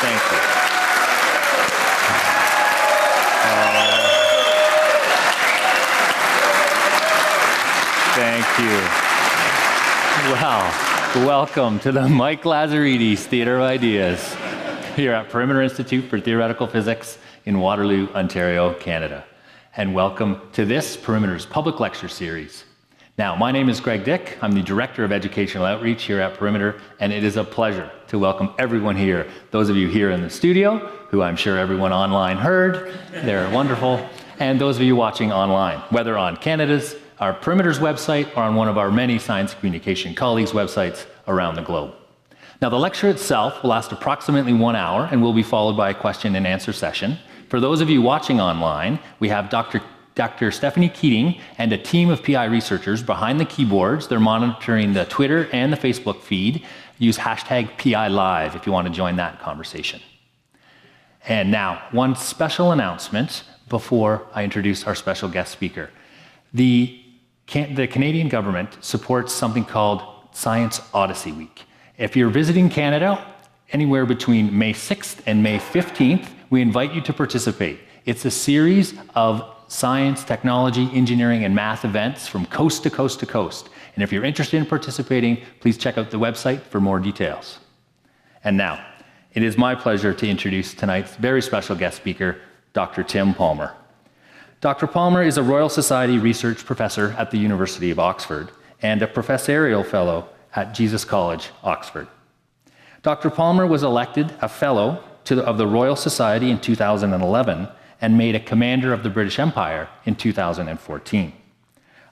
Thank you. Thank you. Wow. Welcome to the Mike Lazaridis Theatre of Ideas here at Perimeter Institute for Theoretical Physics in Waterloo, Ontario, Canada. And welcome to this Perimeter's public lecture series. Now, my name is Greg Dick. I'm the Director of Educational Outreach here at Perimeter, and it is a pleasure to welcome everyone here. Those of you here in the studio, who I'm sure everyone online heard, they're wonderful, and those of you watching online, whether on our Perimeter's website or on one of our many science communication colleagues' websites around the globe. Now, the lecture itself will last approximately 1 hour and will be followed by a question and answer session. For those of you watching online, we have Dr. Stephanie Keating and a team of PI researchers behind the keyboards. They're monitoring the Twitter and the Facebook feed. Use hashtag PI Live if you want to join that conversation. And now, one special announcement before I introduce our special guest speaker. The Canadian government supports something called Science Odyssey Week. If you're visiting Canada, anywhere between May 6th and May 15th, we invite you to participate. It's a series of science, technology, engineering, and math events from coast to coast to coast. And if you're interested in participating, please check out the website for more details. And now, it is my pleasure to introduce tonight's very special guest speaker, Dr. Tim Palmer. Dr. Palmer is a Royal Society Research Professor at the University of Oxford and a Professorial Fellow at Jesus College, Oxford. Dr. Palmer was elected a Fellow of the Royal Society in 2011 and made a Commander of the British Empire in 2014.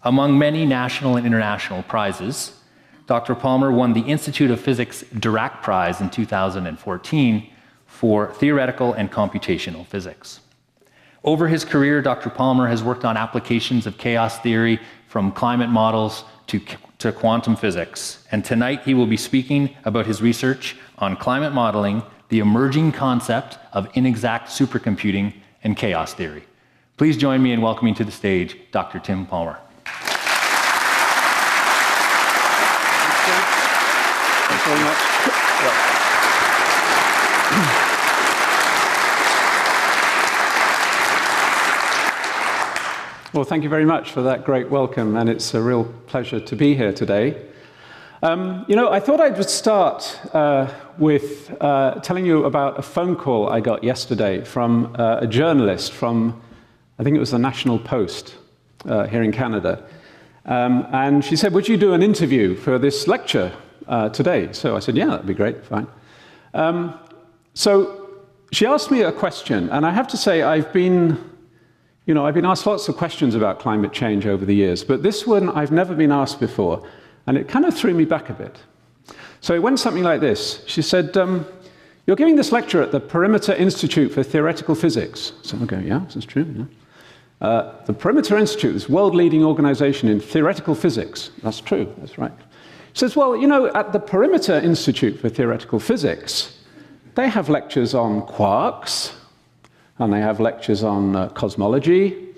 Among many national and international prizes, Dr. Palmer won the Institute of Physics Dirac Prize in 2014 for theoretical and computational physics. Over his career, Dr. Palmer has worked on applications of chaos theory from climate models to quantum physics. And tonight he will be speaking about his research on climate modeling, the emerging concept of inexact supercomputing, and chaos theory. Please join me in welcoming to the stage Dr. Tim Palmer. Thanks very much. Well, thank you very much for that great welcome, and it's a real pleasure to be here today. I thought I would start with telling you about a phone call I got yesterday from a journalist from, I think it was the National Post here in Canada. And she said, would you do an interview for this lecture today? So I said, yeah, that'd be great, fine. So she asked me a question, and I have to say I've been asked lots of questions about climate change over the years, but this one I've never been asked before. And it kind of threw me back a bit. So it went something like this. She said, you're giving this lecture at the Perimeter Institute for Theoretical Physics. So I go, yeah, this is true. Yeah. The Perimeter Institute is a world-leading organization in theoretical physics. That's true, that's right. She says, well, at the Perimeter Institute for Theoretical Physics, they have lectures on quarks, and they have lectures on cosmology,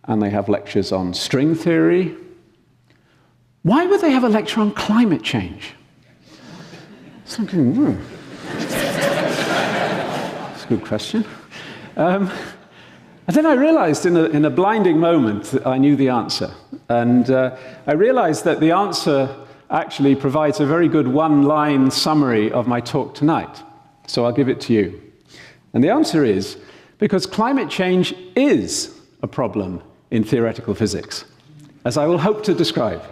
and they have lectures on string theory. Why would they have a lecture on climate change? So I'm going, that's a good question. And then I realized in a blinding moment that I knew the answer. And I realized that the answer actually provides a very good one-line summary of my talk tonight. So I'll give it to you. And the answer is, because climate change is a problem in theoretical physics, as I will hope to describe.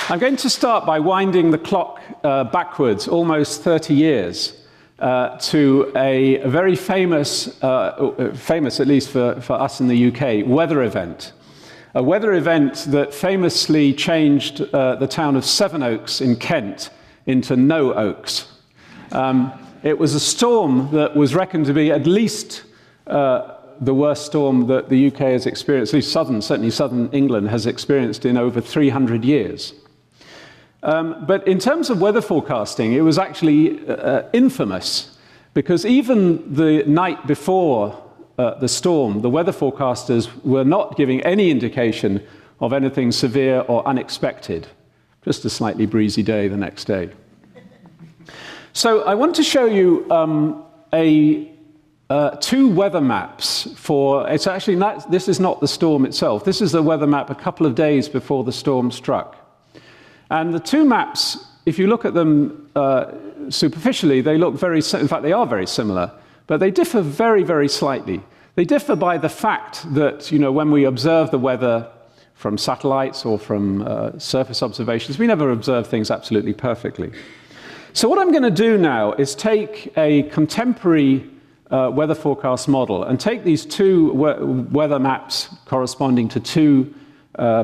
I'm going to start by winding the clock backwards almost 30 years to a very famous at least for us in the UK, weather event. A weather event that famously changed the town of Sevenoaks in Kent into No Oaks. It was a storm that was reckoned to be at least the worst storm that the UK has experienced, at least certainly southern England has experienced in over 300 years. But in terms of weather forecasting, it was actually infamous, because even the night before the storm, the weather forecasters were not giving any indication of anything severe or unexpected. Just a slightly breezy day the next day. So I want to show you two weather maps for, it's actually not, this is not the storm itself. This is the weather map a couple of days before the storm struck. And the two maps, if you look at them superficially, they look very, in fact, they are very similar, but they differ very, very slightly. They differ by the fact that, when we observe the weather from satellites or from surface observations, we never observe things absolutely perfectly. So what I'm going to do now is take a contemporary weather forecast model and take these two weather maps corresponding to two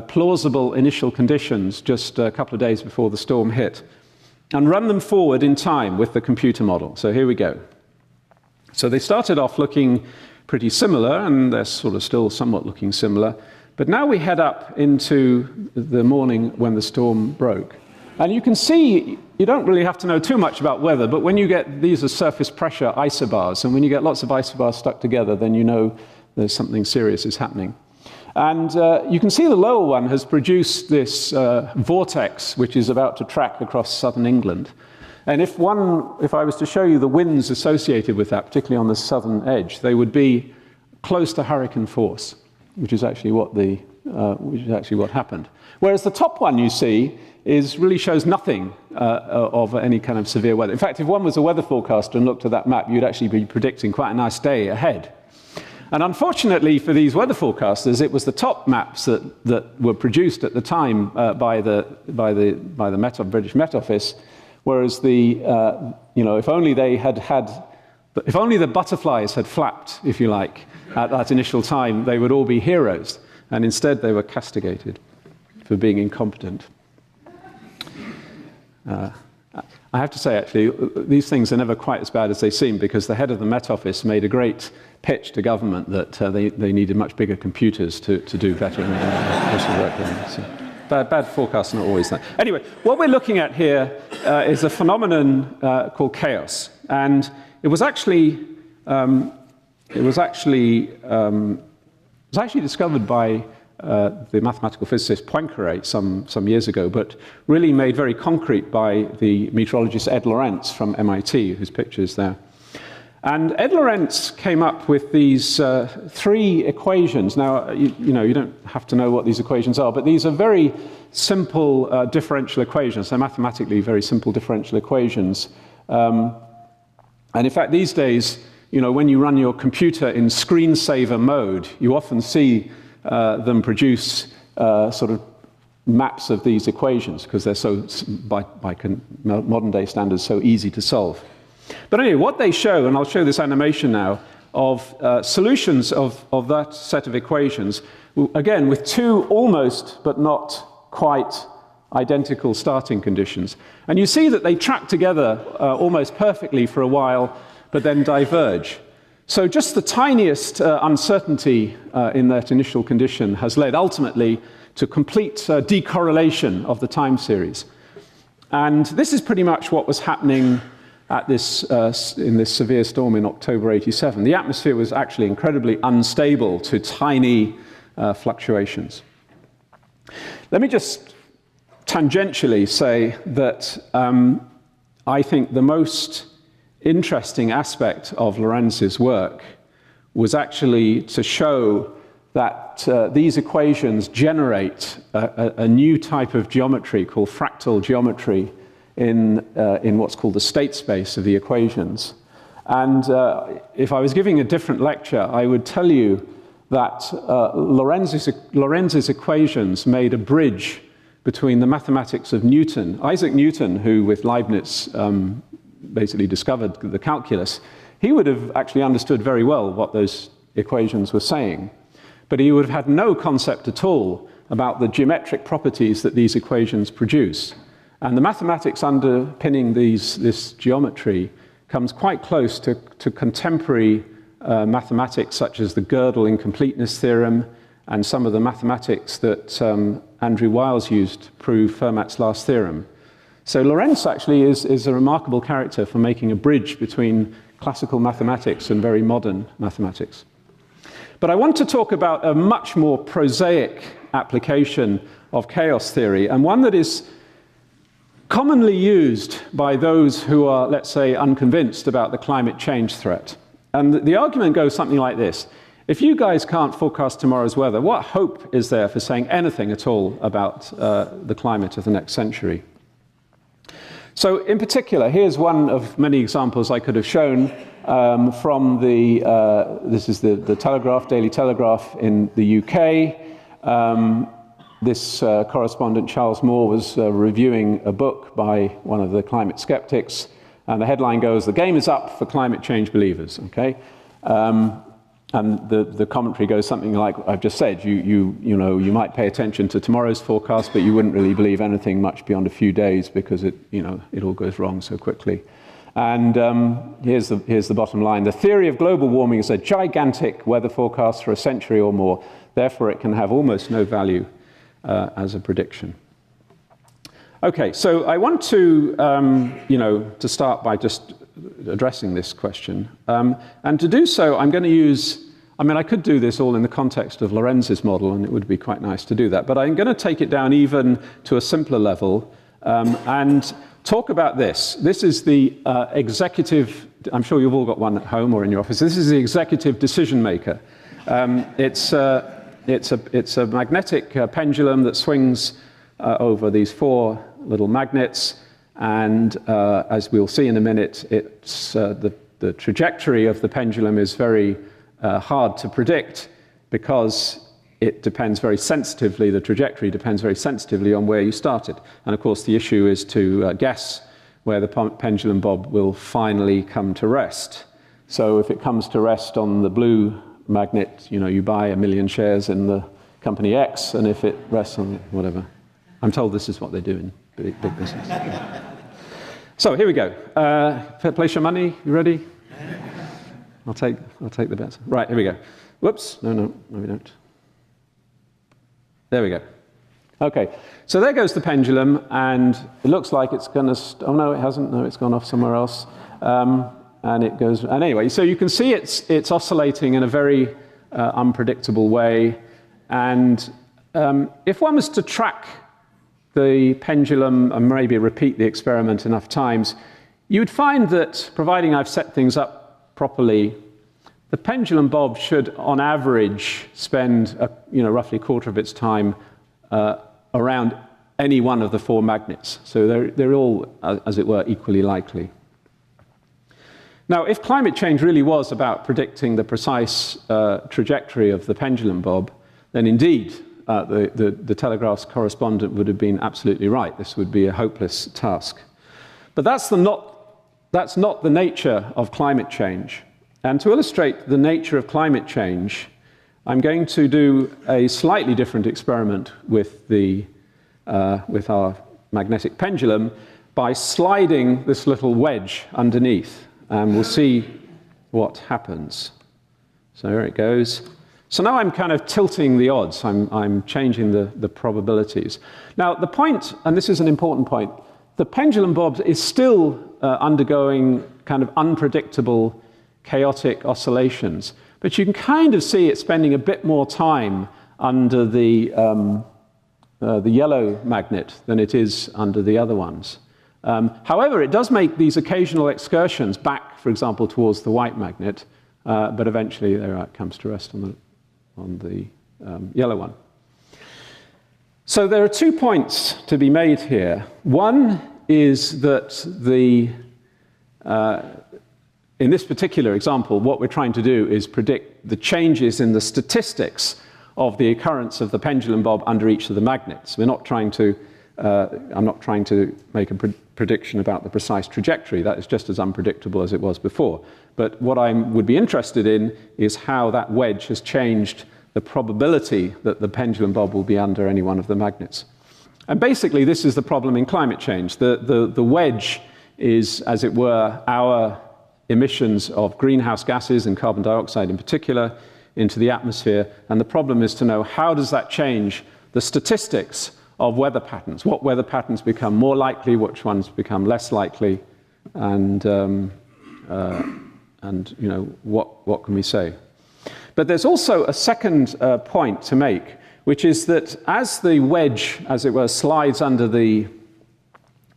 plausible initial conditions just a couple of days before the storm hit, and run them forward in time with the computer model. So here we go. So they started off looking pretty similar, and they're sort of still somewhat looking similar. But now we head up into the morning when the storm broke. And you can see, you don't really have to know too much about weather, but when you get, these are surface pressure isobars, and when you get lots of isobars stuck together, then you know there's something serious is happening. And you can see the lower one has produced this vortex, which is about to track across southern England. And if I was to show you the winds associated with that, particularly on the southern edge, they would be close to hurricane force, which is actually what happened. Whereas the top one you see really shows nothing of any kind of severe weather. In fact, if one was a weather forecaster and looked at that map, you'd actually be predicting quite a nice day ahead. And unfortunately for these weather forecasters, it was the top maps that were produced at the time by the British Met Office, whereas if only the butterflies had flapped, if you like, at that initial time, they would all be heroes. And instead, they were castigated for being incompetent. I have to say, actually, these things are never quite as bad as they seem, because the head of the Met Office made a great pitch to government that they needed much bigger computers to do better work. So, bad forecasts are not always that. Anyway, what we're looking at here is a phenomenon called chaos, and it was actually discovered by the mathematical physicist Poincaré some years ago, but really made very concrete by the meteorologist Ed Lorenz from MIT, whose picture is there. And Ed Lorenz came up with these three equations. Now, you don't have to know what these equations are, but these are very simple differential equations. They're mathematically very simple differential equations. And in fact, these days, when you run your computer in screensaver mode, you often see them produce sort of maps of these equations, because they're so, by modern day standards, so easy to solve. But anyway, what they show, and I'll show this animation now, of solutions of that set of equations, again, with two almost but not quite identical starting conditions. And you see that they track together almost perfectly for a while, but then diverge. So just the tiniest uncertainty in that initial condition has led ultimately to complete decorrelation of the time series. And this is pretty much what was happening in this severe storm in October '87. The atmosphere was actually incredibly unstable to tiny fluctuations. Let me just tangentially say that I think the most interesting aspect of Lorenz's work was actually to show that these equations generate a new type of geometry called fractal geometry in what's called the state space of the equations. And if I was giving a different lecture, I would tell you that Lorenz's equations made a bridge between the mathematics of Newton. Isaac Newton, who with Leibniz basically discovered the calculus, he would have actually understood very well what those equations were saying. But he would have had no concept at all about the geometric properties that these equations produce. And the mathematics underpinning this geometry comes quite close to contemporary mathematics, such as the Gödel incompleteness theorem and some of the mathematics that Andrew Wiles used to prove Fermat's last theorem. So Lorenz actually is a remarkable character for making a bridge between classical mathematics and very modern mathematics. But I want to talk about a much more prosaic application of chaos theory, and one that is commonly used by those who are, let's say, unconvinced about the climate change threat. And the argument goes something like this. If you guys can't forecast tomorrow's weather, what hope is there for saying anything at all about the climate of the next century? So in particular, here's one of many examples I could have shown from this is the Telegraph, Daily Telegraph in the UK. This correspondent, Charles Moore, was reviewing a book by one of the climate skeptics, and the headline goes, "The game is up for climate change believers," okay? And the commentary goes something like I've just said. You might pay attention to tomorrow's forecast, but you wouldn't really believe anything much beyond a few days because it all goes wrong so quickly. And here's the bottom line. The theory of global warming is a gigantic weather forecast for a century or more. Therefore, it can have almost no value as a prediction. Okay, so I want to to start by just addressing this question. And to do so, I'm going to use, I could do this all in the context of Lorenz's model, and it would be quite nice to do that, but I'm going to take it down even to a simpler level and talk about this. This is the executive, I'm sure you've all got one at home or in your office. This is the executive decision maker. It's a magnetic pendulum that swings over these 4 little magnets. And as we'll see in a minute, it's, the trajectory of the pendulum is very hard to predict because it depends very sensitively, the trajectory depends very sensitively on where you started. And of course, the issue is to guess where the pendulum bob will finally come to rest. So if it comes to rest on the blue magnet, you buy 1 million shares in the company X, and if it rests on whatever. I'm told this is what they do in big business. So here we go. Place your money. You ready? I'll take the bets. Right, here we go. Whoops. No, we don't. There we go. Okay. So there goes the pendulum, and it looks like it's going to. Oh no, it hasn't. No, it's gone off somewhere else. And it goes. And anyway, so you can see it's oscillating in a very unpredictable way. And if one was to track the pendulum and maybe repeat the experiment enough times, you would find that, providing I've set things up properly, the pendulum bob should, on average, spend roughly a quarter of its time around any one of the 4 magnets. So they're all, as it were, equally likely. Now, if climate change really was about predicting the precise trajectory of the pendulum bob, then indeed, the Telegraph's correspondent would have been absolutely right. This would be a hopeless task. But that's not the nature of climate change. And to illustrate the nature of climate change, I'm going to do a slightly different experiment with our magnetic pendulum by sliding this little wedge underneath. And we'll see what happens. So here it goes. So now I'm kind of tilting the odds. I'm changing the probabilities. Now the point, and this is an important point, the pendulum bob is still undergoing kind of unpredictable, chaotic oscillations. But you can kind of see it spending a bit more time under the yellow magnet than it is under the other ones. However, it does make these occasional excursions back, for example, towards the white magnet, but eventually there it comes to rest on the yellow one. So there are 2 points to be made here. One is that in this particular example, what we're trying to do is predict the changes in the statistics of the occurrence of the pendulum bob under each of the magnets. We're not trying to, I'm not trying to make a prediction about the precise trajectory. That is just as unpredictable as it was before. But what I would be interested in is how that wedge has changed the probability that the pendulum bob will be under any one of the magnets. And basically, this is the problem in climate change. The wedge is, as it were, our emissions of greenhouse gases and carbon dioxide in particular into the atmosphere. And the problem is to know how does that change the statistics of weather patterns. What weather patterns become more likely, which ones become less likely, and what can we say? But there's also a second point to make, which is that as the wedge, as it were, slides under the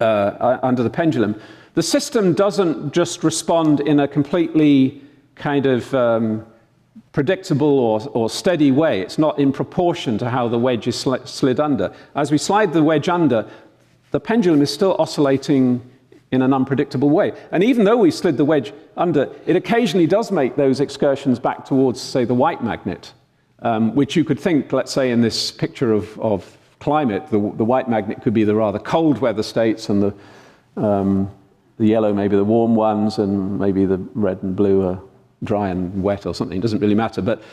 under the pendulum, the system doesn't just respond in a completely kind of predictable or steady way. It's not in proportion to how the wedge is slid under. As we slide the wedge under, the pendulum is still oscillating in an unpredictable way. And even though we slid the wedge under, it occasionally does make those excursions back towards, say, the white magnet, which you could think, let's say, in this picture of climate, the white magnet could be the rather cold weather states, and the yellow maybe the warm ones, and maybe the red and blue are dry and wet or something. It doesn't really matter. But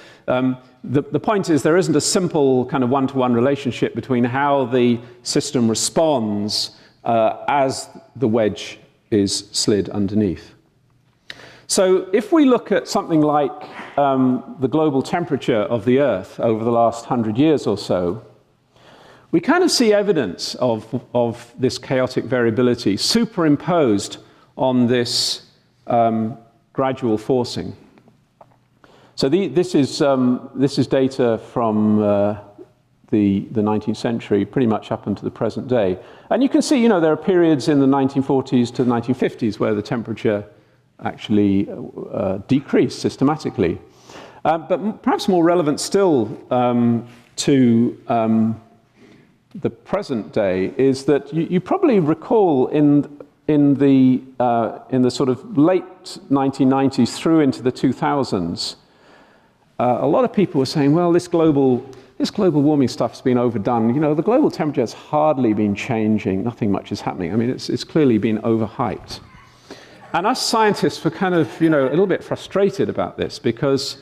the point is there isn't a simple kind of one-to-one relationship between how the system responds as the wedge is slid underneath. So if we look at something like the global temperature of the Earth over the last 100 years or so, we kind of see evidence of this chaotic variability superimposed on this gradual forcing. So this is data from the 19th century, pretty much up until the present day. And you can see, there are periods in the 1940s to the 1950s where the temperature actually decreased systematically. But perhaps more relevant still to the present day is that you probably recall in the sort of late 1990s through into the 2000s, a lot of people were saying, well, this global warming stuff's been overdone. The global temperature has hardly been changing. Nothing much is happening. I mean, it's clearly been overhyped. And us scientists were kind of, a little bit frustrated about this because,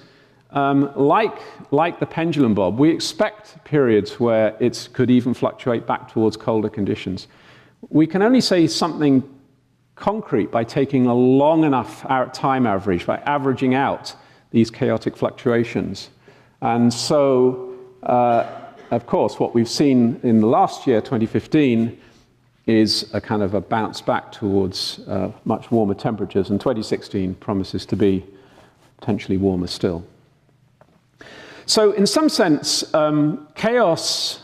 like the pendulum bob, we expect periods where it could even fluctuate back towards colder conditions. We can only say something concrete by taking a long enough time average, by averaging out these chaotic fluctuations. And so, of course, what we've seen in the last year, 2015, is a kind of a bounce back towards much warmer temperatures, and 2016 promises to be potentially warmer still. So in some sense, chaos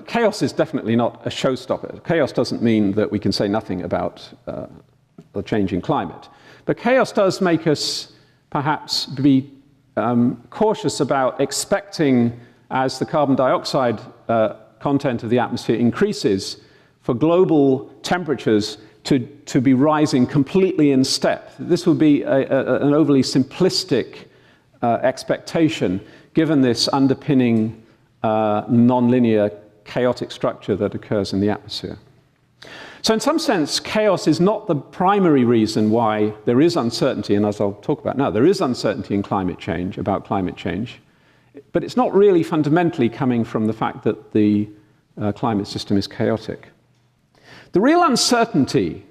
chaos is definitely not a showstopper. Chaos doesn't mean that we can say nothing about the changing climate. But chaos does make us perhaps be cautious about expecting, as the carbon dioxide content of the atmosphere increases, for global temperatures to be rising completely in step. This would be an overly simplistic expectation, given this underpinning nonlinear chaotic structure that occurs in the atmosphere. So in some sense, chaos is not the primary reason why there is uncertainty, and as I'll talk about now, there is uncertainty in climate change, about climate change, but it's not really fundamentally coming from the fact that the climate system is chaotic. The real uncertainty,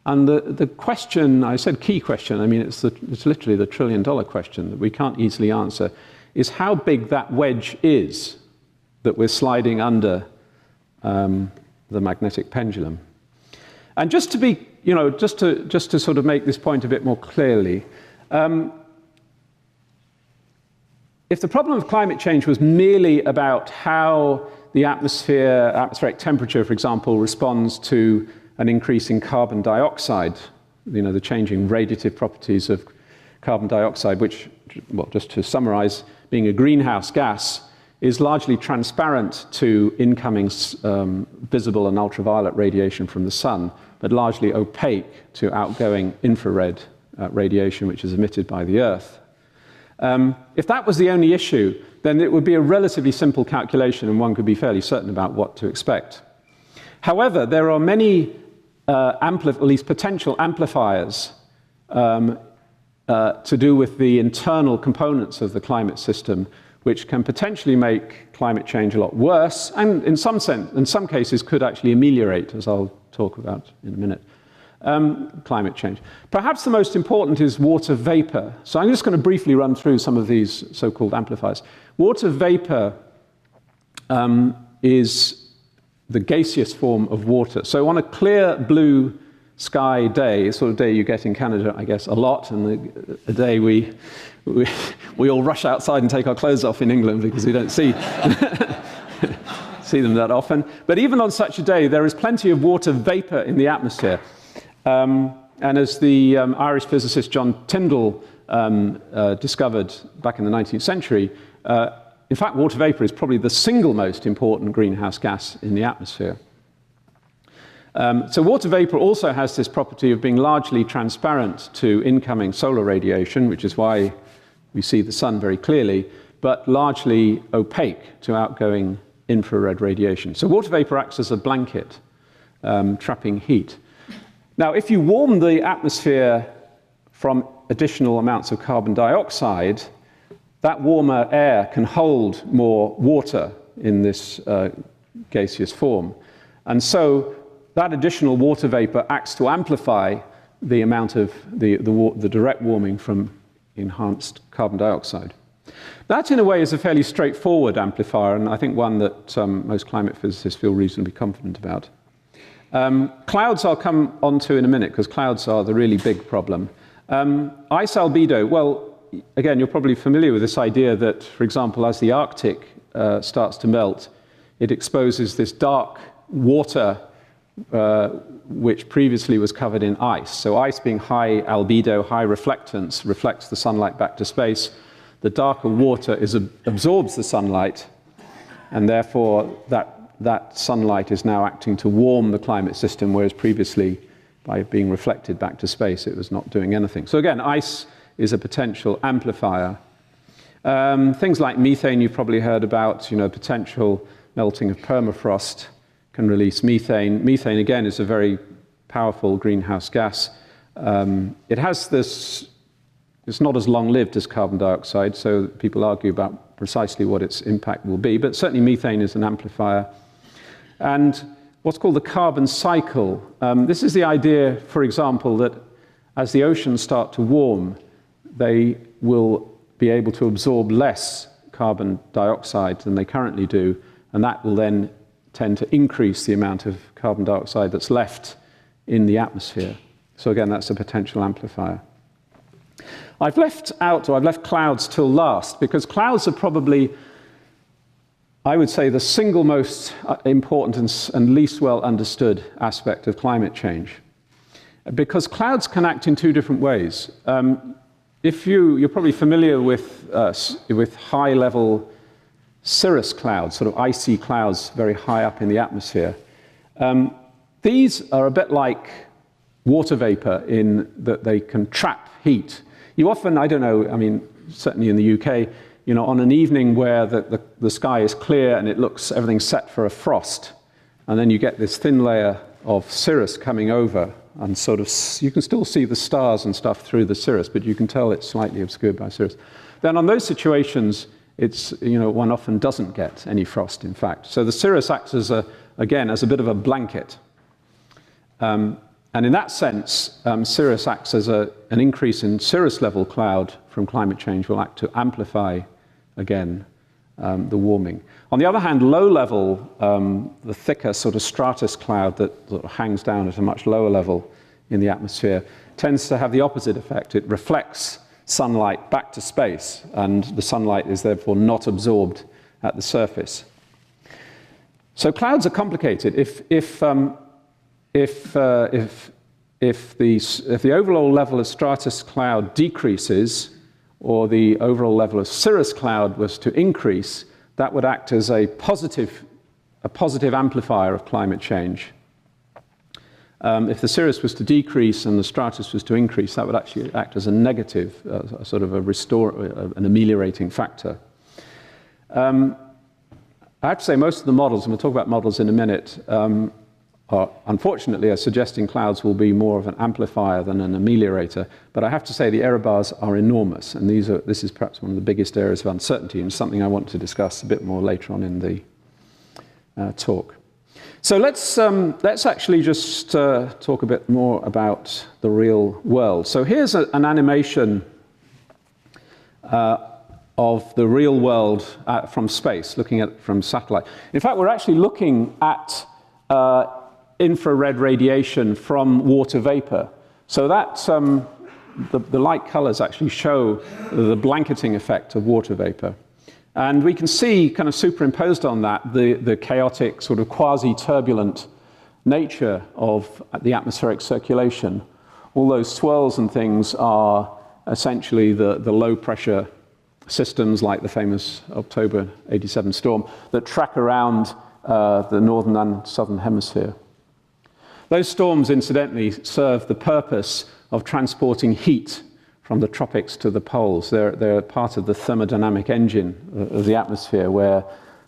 and the question, I said key question, I mean it's literally the trillion-dollar question that we can't easily answer, is how big that wedge is that we're sliding under the magnetic pendulum. And just to be, just to sort of make this point a bit more clearly, if the problem of climate change was merely about how the atmospheric temperature, for example, responds to an increase in carbon dioxide, the changing radiative properties of carbon dioxide, which, well, just to summarize, being a greenhouse gas, is largely transparent to incoming visible and ultraviolet radiation from the sun, but largely opaque to outgoing infrared radiation, which is emitted by the Earth. If that was the only issue, then it would be a relatively simple calculation and one could be fairly certain about what to expect. However, there are many, at least potential amplifiers to do with the internal components of the climate system, which can potentially make climate change a lot worse, and in some cases could actually ameliorate, as I'll talk about in a minute, climate change. Perhaps the most important is water vapor. So I'm just going to briefly run through some of these so-called amplifiers. Water vapor is the gaseous form of water. So on a clear blue sky day, sort of day you get in Canada, I guess, a lot, and a day we all rush outside and take our clothes off in England because we don't see see them that often. But even on such a day, there is plenty of water vapor in the atmosphere. And as the Irish physicist John Tyndall discovered back in the 19th century, in fact, water vapor is probably the single most important greenhouse gas in the atmosphere. So water vapor also has this property of being largely transparent to incoming solar radiation, which is why we see the sun very clearly, but largely opaque to outgoing infrared radiation. So water vapor acts as a blanket, trapping heat. Now, if you warm the atmosphere from additional amounts of carbon dioxide, that warmer air can hold more water in this gaseous form. And so that additional water vapor acts to amplify the amount of the direct warming from enhanced carbon dioxide. That, in a way, is a fairly straightforward amplifier, and I think one that most climate physicists feel reasonably confident about. Clouds I'll come on to in a minute, because clouds are the really big problem. Ice albedo, well, again, you're probably familiar with this idea that, for example, as the Arctic starts to melt, it exposes this dark water which previously was covered in ice. So ice, being high albedo, high reflectance, reflects the sunlight back to space. The darker water absorbs the sunlight, and therefore that sunlight is now acting to warm the climate system, whereas previously, by being reflected back to space, it was not doing anything. So again, ice is a potential amplifier. Things like methane you've probably heard about, potential melting of permafrost can release methane. Methane, again, is a very powerful greenhouse gas. It has this, it's not as long-lived as carbon dioxide, so people argue about precisely what its impact will be, but certainly methane is an amplifier. And what's called the carbon cycle. This is the idea, for example, that as the oceans start to warm, they will be able to absorb less carbon dioxide than they currently do, and that will then tend to increase the amount of carbon dioxide that's left in the atmosphere. So again, that's a potential amplifier. I've left clouds till last, because clouds are probably, I would say, the single most important and least well understood aspect of climate change. Because clouds can act in two different ways. You're probably familiar with high-level cirrus clouds, sort of icy clouds very high up in the atmosphere. These are a bit like water vapor in that they can trap heat. You often, I don't know, I mean, certainly in the UK, on an evening where the sky is clear and everything's set for a frost, and then you get this thin layer of cirrus coming over, and sort of, you can still see the stars and stuff through the cirrus, but you can tell it's slightly obscured by cirrus. Then on those situations, one often doesn't get any frost, in fact. So the cirrus acts as a bit of a blanket. And in that sense, cirrus acts as an increase in cirrus-level cloud from climate change will act to amplify, again, the warming. On the other hand, low-level, the thicker sort of stratus cloud that sort of hangs down at a much lower level in the atmosphere tends to have the opposite effect. It reflects sunlight back to space, and the sunlight is therefore not absorbed at the surface. So clouds are complicated. If the overall level of stratus cloud decreases, or the overall level of cirrus cloud was to increase, that would act as a positive amplifier of climate change. If the cirrus was to decrease and the stratus was to increase, that would actually act as a negative, sort of an ameliorating factor. I have to say most of the models, and we'll talk about models in a minute, unfortunately are suggesting clouds will be more of an amplifier than an ameliorator. But I have to say the error bars are enormous, and this is perhaps one of the biggest areas of uncertainty, and something I want to discuss a bit more later on in the talk. So let's actually just talk a bit more about the real world. So here's an animation of the real world from space, looking at it from satellite. In fact, we're actually looking at infrared radiation from water vapor. So that the light colors actually show the blanketing effect of water vapor. And we can see kind of superimposed on that the chaotic, sort of quasi-turbulent nature of the atmospheric circulation. All those swirls and things are essentially the low pressure systems like the famous October '87 storm that track around the northern and southern hemisphere. Those storms, incidentally, serve the purpose of transporting heat from the tropics to the poles. They're part of the thermodynamic engine of the atmosphere, where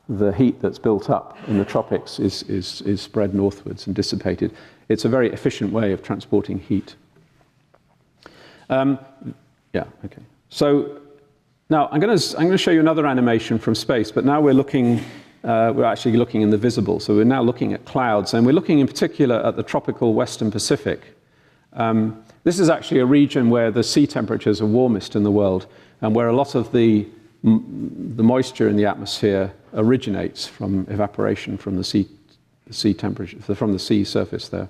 the heat that's built up in the tropics is spread northwards and dissipated. It's a very efficient way of transporting heat. Okay. So now I'm going to show you another animation from space, but now we're actually looking in the visible. So we're now looking at clouds, and we're looking in particular at the tropical Western Pacific. This is actually a region where the sea temperatures are warmest in the world, and where a lot of the moisture in the atmosphere originates from evaporation from the sea temperature, from the sea surface there.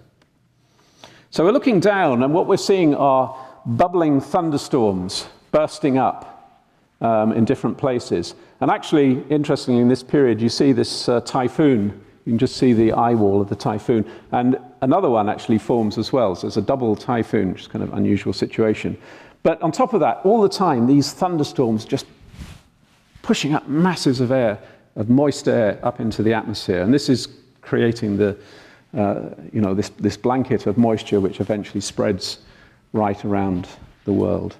So we're looking down, and what we're seeing are bubbling thunderstorms bursting up in different places. And actually, interestingly, in this period, you see this typhoon. You can just see the eye wall of the typhoon. And another one actually forms as well. So it's a double typhoon, which is kind of an unusual situation. But on top of that, all the time, these thunderstorms just pushing up masses of air, of moist air, up into the atmosphere. And this is creating this blanket of moisture, which eventually spreads right around the world.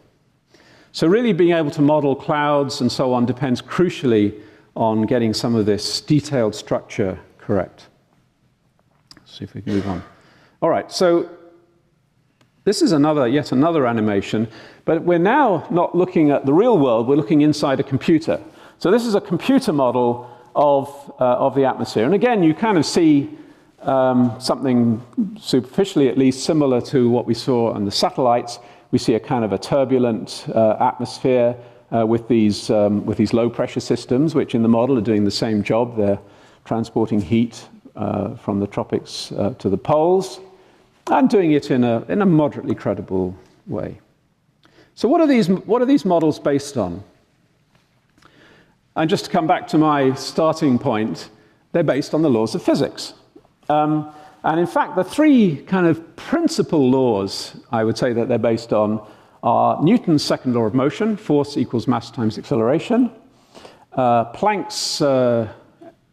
So really being able to model clouds and so on depends crucially on getting some of this detailed structure correct. Let's see if we can move on. All right, so this is yet another animation, but we're now not looking at the real world, we're looking inside a computer. So this is a computer model of the atmosphere. And again, you kind of see something superficially at least similar to what we saw on the satellites. We see a kind of a turbulent atmosphere with these low pressure systems, which in the model are doing the same job. They're transporting heat from the tropics to the poles, and doing it in a moderately credible way. So what are these models based on? And just to come back to my starting point, they're based on the laws of physics. And in fact, the three kind of principal laws I would say that they're based on are Newton's second law of motion, force equals mass times acceleration, Planck's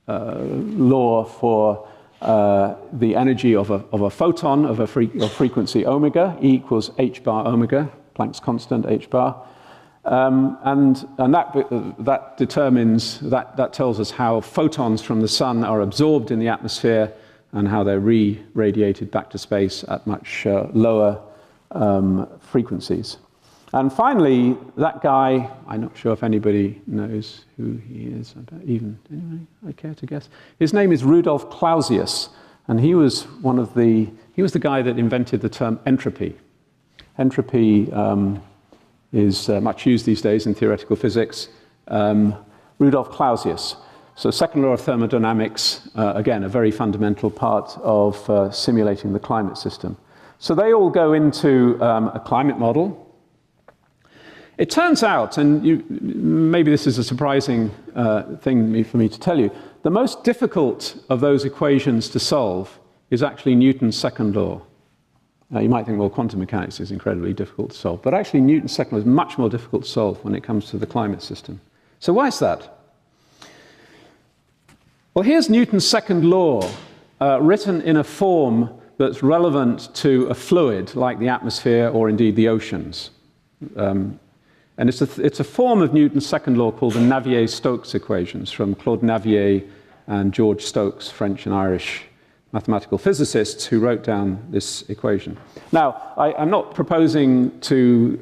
law for the energy of a photon of frequency omega, E equals h bar omega, Planck's constant h bar, and that determines, that tells us how photons from the sun are absorbed in the atmosphere and how they're re-radiated back to space at much lower frequencies. And finally, that guy, I'm not sure if anybody knows who he is, anybody, I care to guess? His name is Rudolf Clausius, and he was the guy that invented the term entropy. Entropy is much used these days in theoretical physics. Rudolf Clausius. So second law of thermodynamics, again, a very fundamental part of simulating the climate system. So they all go into a climate model. It turns out, and maybe this is a surprising thing for me to tell you, the most difficult of those equations to solve is actually Newton's second law. Now, you might think, well, quantum mechanics is incredibly difficult to solve, but actually Newton's second law is much more difficult to solve when it comes to the climate system. So why is that? Well, here's Newton's second law, written in a form that's relevant to a fluid like the atmosphere or indeed the oceans. And it's a form of Newton's second law called the Navier-Stokes equations from Claude Navier and George Stokes, French and Irish mathematical physicists who wrote down this equation. Now, I'm not proposing to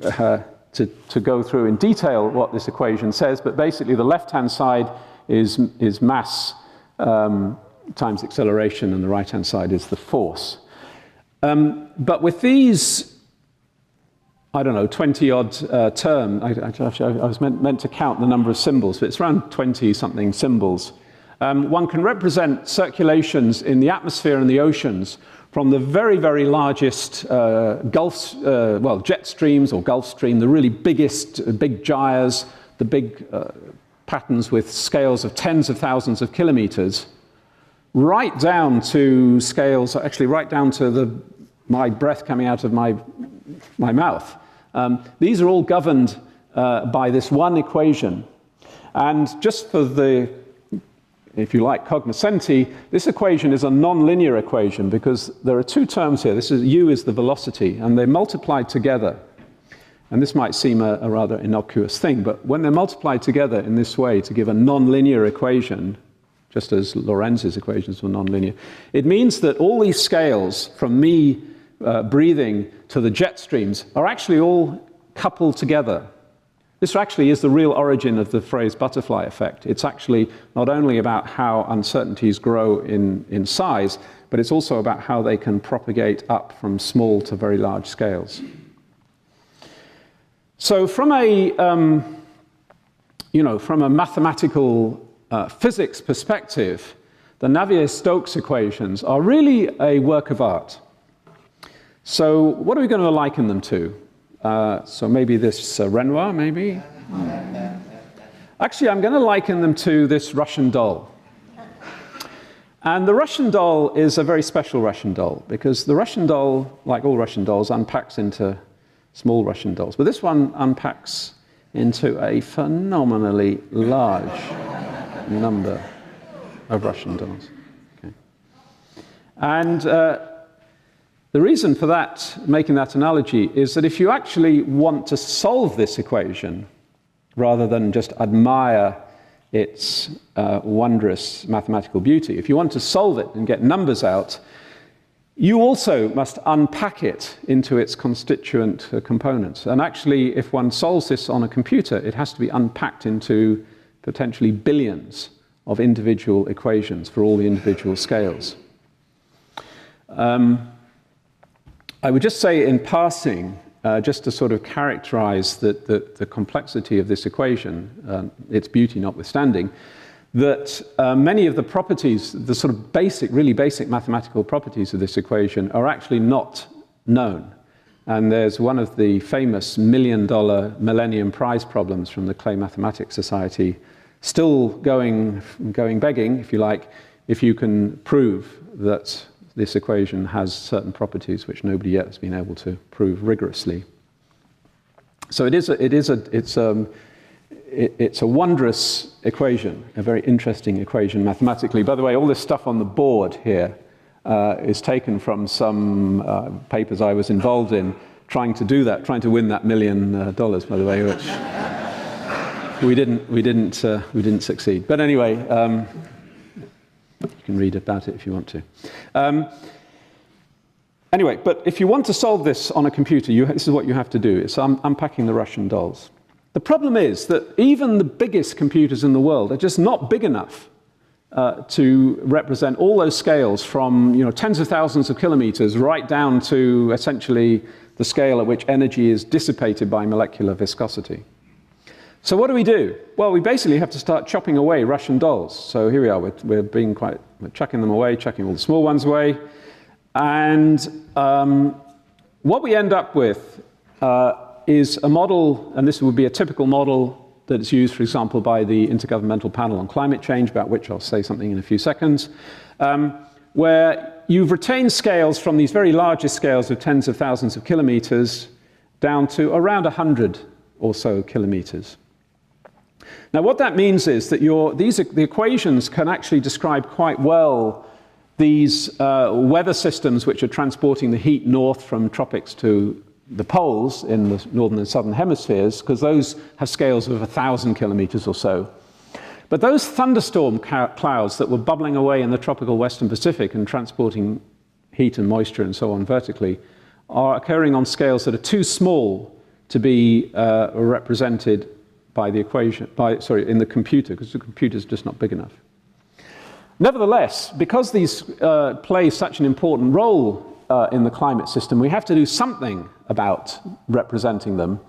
go through in detail what this equation says, but basically the left-hand side is mass times acceleration, and the right-hand side is the force. But with these, I don't know, 20-odd terms, I was meant to count the number of symbols, but it's around 20-something symbols. One can represent circulations in the atmosphere and the oceans from the very, very largest jet streams or Gulf Stream, the really big gyres, the big patterns with scales of tens of thousands of kilometers, right down to scales, actually right down to my breath coming out of my mouth. These are all governed by this one equation. And just for the, if you like, cognoscenti, this equation is a nonlinear equation because there are two terms here. This is u is the velocity, and they're multiplied together. And this might seem a rather innocuous thing, but when they're multiplied together in this way to give a nonlinear equation, just as Lorenz's equations were nonlinear, it means that all these scales, from me breathing to the jet streams, are actually all coupled together. This actually is the real origin of the phrase butterfly effect. It's actually not only about how uncertainties grow in size, but it's also about how they can propagate up from small to very large scales. So from a, from a mathematical physics perspective, the Navier-Stokes equations are really a work of art. So what are we going to liken them to? So maybe this Renoir, maybe? Actually, I'm going to liken them to this Russian doll. And the Russian doll is a very special Russian doll, because the Russian doll, like all Russian dolls, unpacks into small Russian dolls. But this one unpacks into a phenomenally large number of Russian dolls. Okay. And the reason for that, making that analogy, is that if you actually want to solve this equation, rather than just admire its wondrous mathematical beauty, if you want to solve it and get numbers out, you also must unpack it into its constituent components. And actually, if one solves this on a computer, it has to be unpacked into potentially billions of individual equations for all the individual scales. I would just say in passing, just to sort of characterize the complexity of this equation, its beauty notwithstanding, that many of the properties, the sort of basic, really basic mathematical properties of this equation are actually not known. And there's one of the famous $1 million Millennium Prize problems from the Clay Mathematics Society still going begging, if you like, if you can prove that this equation has certain properties which nobody yet has been able to prove rigorously. So it's a wondrous equation, a very interesting equation mathematically. By the way, all this stuff on the board here is taken from some papers I was involved in trying to do that, trying to win that $1 million, by the way, which we didn't succeed. But anyway, you can read about it if you want to. Anyway, but if you want to solve this on a computer, this is what you have to do. It's unpacking the Russian dolls. The problem is that even the biggest computers in the world are just not big enough to represent all those scales from tens of thousands of kilometers right down to essentially the scale at which energy is dissipated by molecular viscosity. So what do? Well, we basically have to start chopping away Russian dolls. So here we are, we're chucking them away, chucking all the small ones away. And what we end up with is a model, and this would be a typical model that is used, for example, by the Intergovernmental Panel on Climate Change, about which I'll say something in a few seconds, where you've retained scales from these very largest scales of tens of thousands of kilometers down to around 100 or so kilometers. Now, what that means is that the equations can actually describe quite well these weather systems which are transporting the heat north from tropics to the poles in the northern and southern hemispheres, because those have scales of 1,000 kilometers or so. But those thunderstorm clouds that were bubbling away in the tropical western Pacific and transporting heat and moisture and so on vertically are occurring on scales that are too small to be represented by the equation, in the computer, because the computer is just not big enough. Nevertheless, because these play such an important role in the climate system, we have to do something about representing them.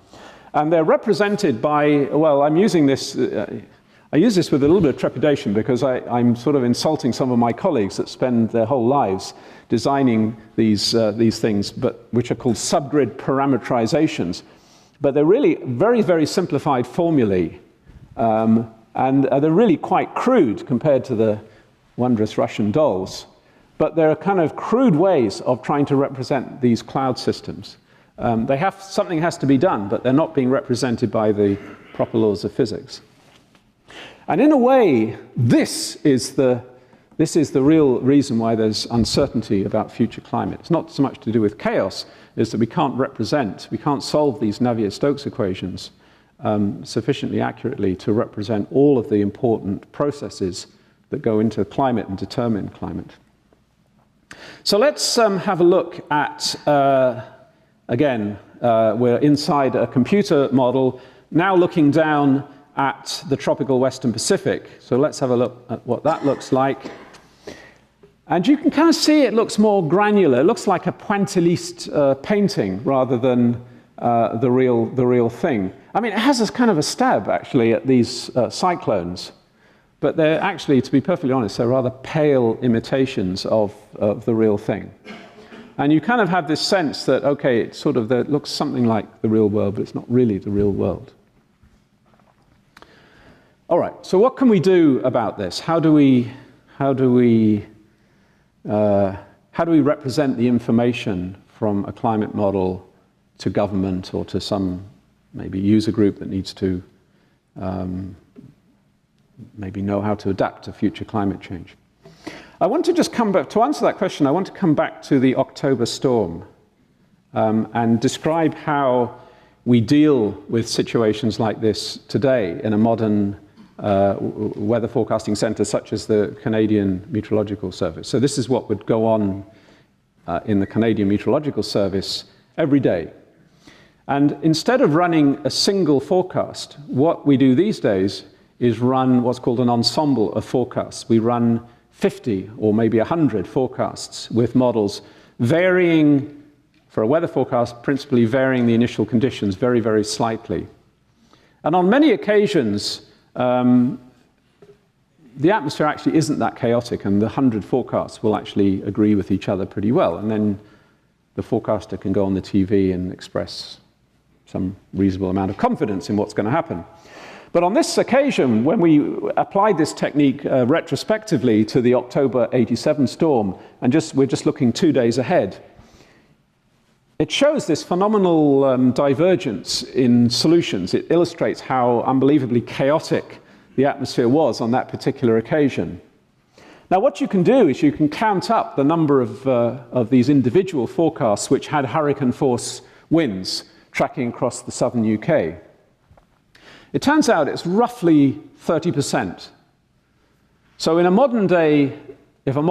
And they're represented by, well, I'm using this, I use this with a little bit of trepidation because I'm sort of insulting some of my colleagues that spend their whole lives designing these things, which are called subgrid parameterizations. But they're really very, very simplified formulae And they're really quite crude compared to the wondrous Russian dolls. But there are kind of crude ways of trying to represent these cloud systems. Something has to be done, but they're not being represented by the proper laws of physics. And in a way, this is the real reason why there's uncertainty about future climate. It's not so much to do with chaos, it's that we can't solve these Navier-Stokes equations sufficiently accurately to represent all of the important processes that go into climate and determine climate. So let's have a look at, again, we're inside a computer model, now looking down at the tropical Western Pacific. So let's have a look at what that looks like. And you can kind of see it looks more granular. It looks like a pointilliste painting rather than the real thing. I mean, it has this kind of a stab, actually, at these cyclones. But they're actually, to be perfectly honest, they're rather pale imitations of the real thing. And you kind of have this sense that, okay, it looks something like the real world, but it's not really the real world. All right, so what can we do about this? How do we represent the information from a climate model to government or to some maybe user group that needs to maybe know how to adapt to future climate change? I want to just come back, to answer that question, I want to come back to the October storm and describe how we deal with situations like this today in a modern weather forecasting center such as the Canadian Meteorological Service. So this is what would go on in the Canadian Meteorological Service every day. And instead of running a single forecast, what we do these days is run what's called an ensemble of forecasts. We run 50 or maybe 100 forecasts with models varying, for a weather forecast, principally varying the initial conditions very, very slightly. And on many occasions, the atmosphere actually isn't that chaotic, and the 100 forecasts will actually agree with each other pretty well. And then the forecaster can go on the TV and express some reasonable amount of confidence in what's going to happen. But on this occasion, when we applied this technique retrospectively to the October '87 storm, and we're just looking 2 days ahead, it shows this phenomenal divergence in solutions. It illustrates how unbelievably chaotic the atmosphere was on that particular occasion. Now, what you can do is you can count up the number of these individual forecasts which had hurricane force winds tracking across the southern UK. It turns out it's roughly 30%. So in a modern day, in a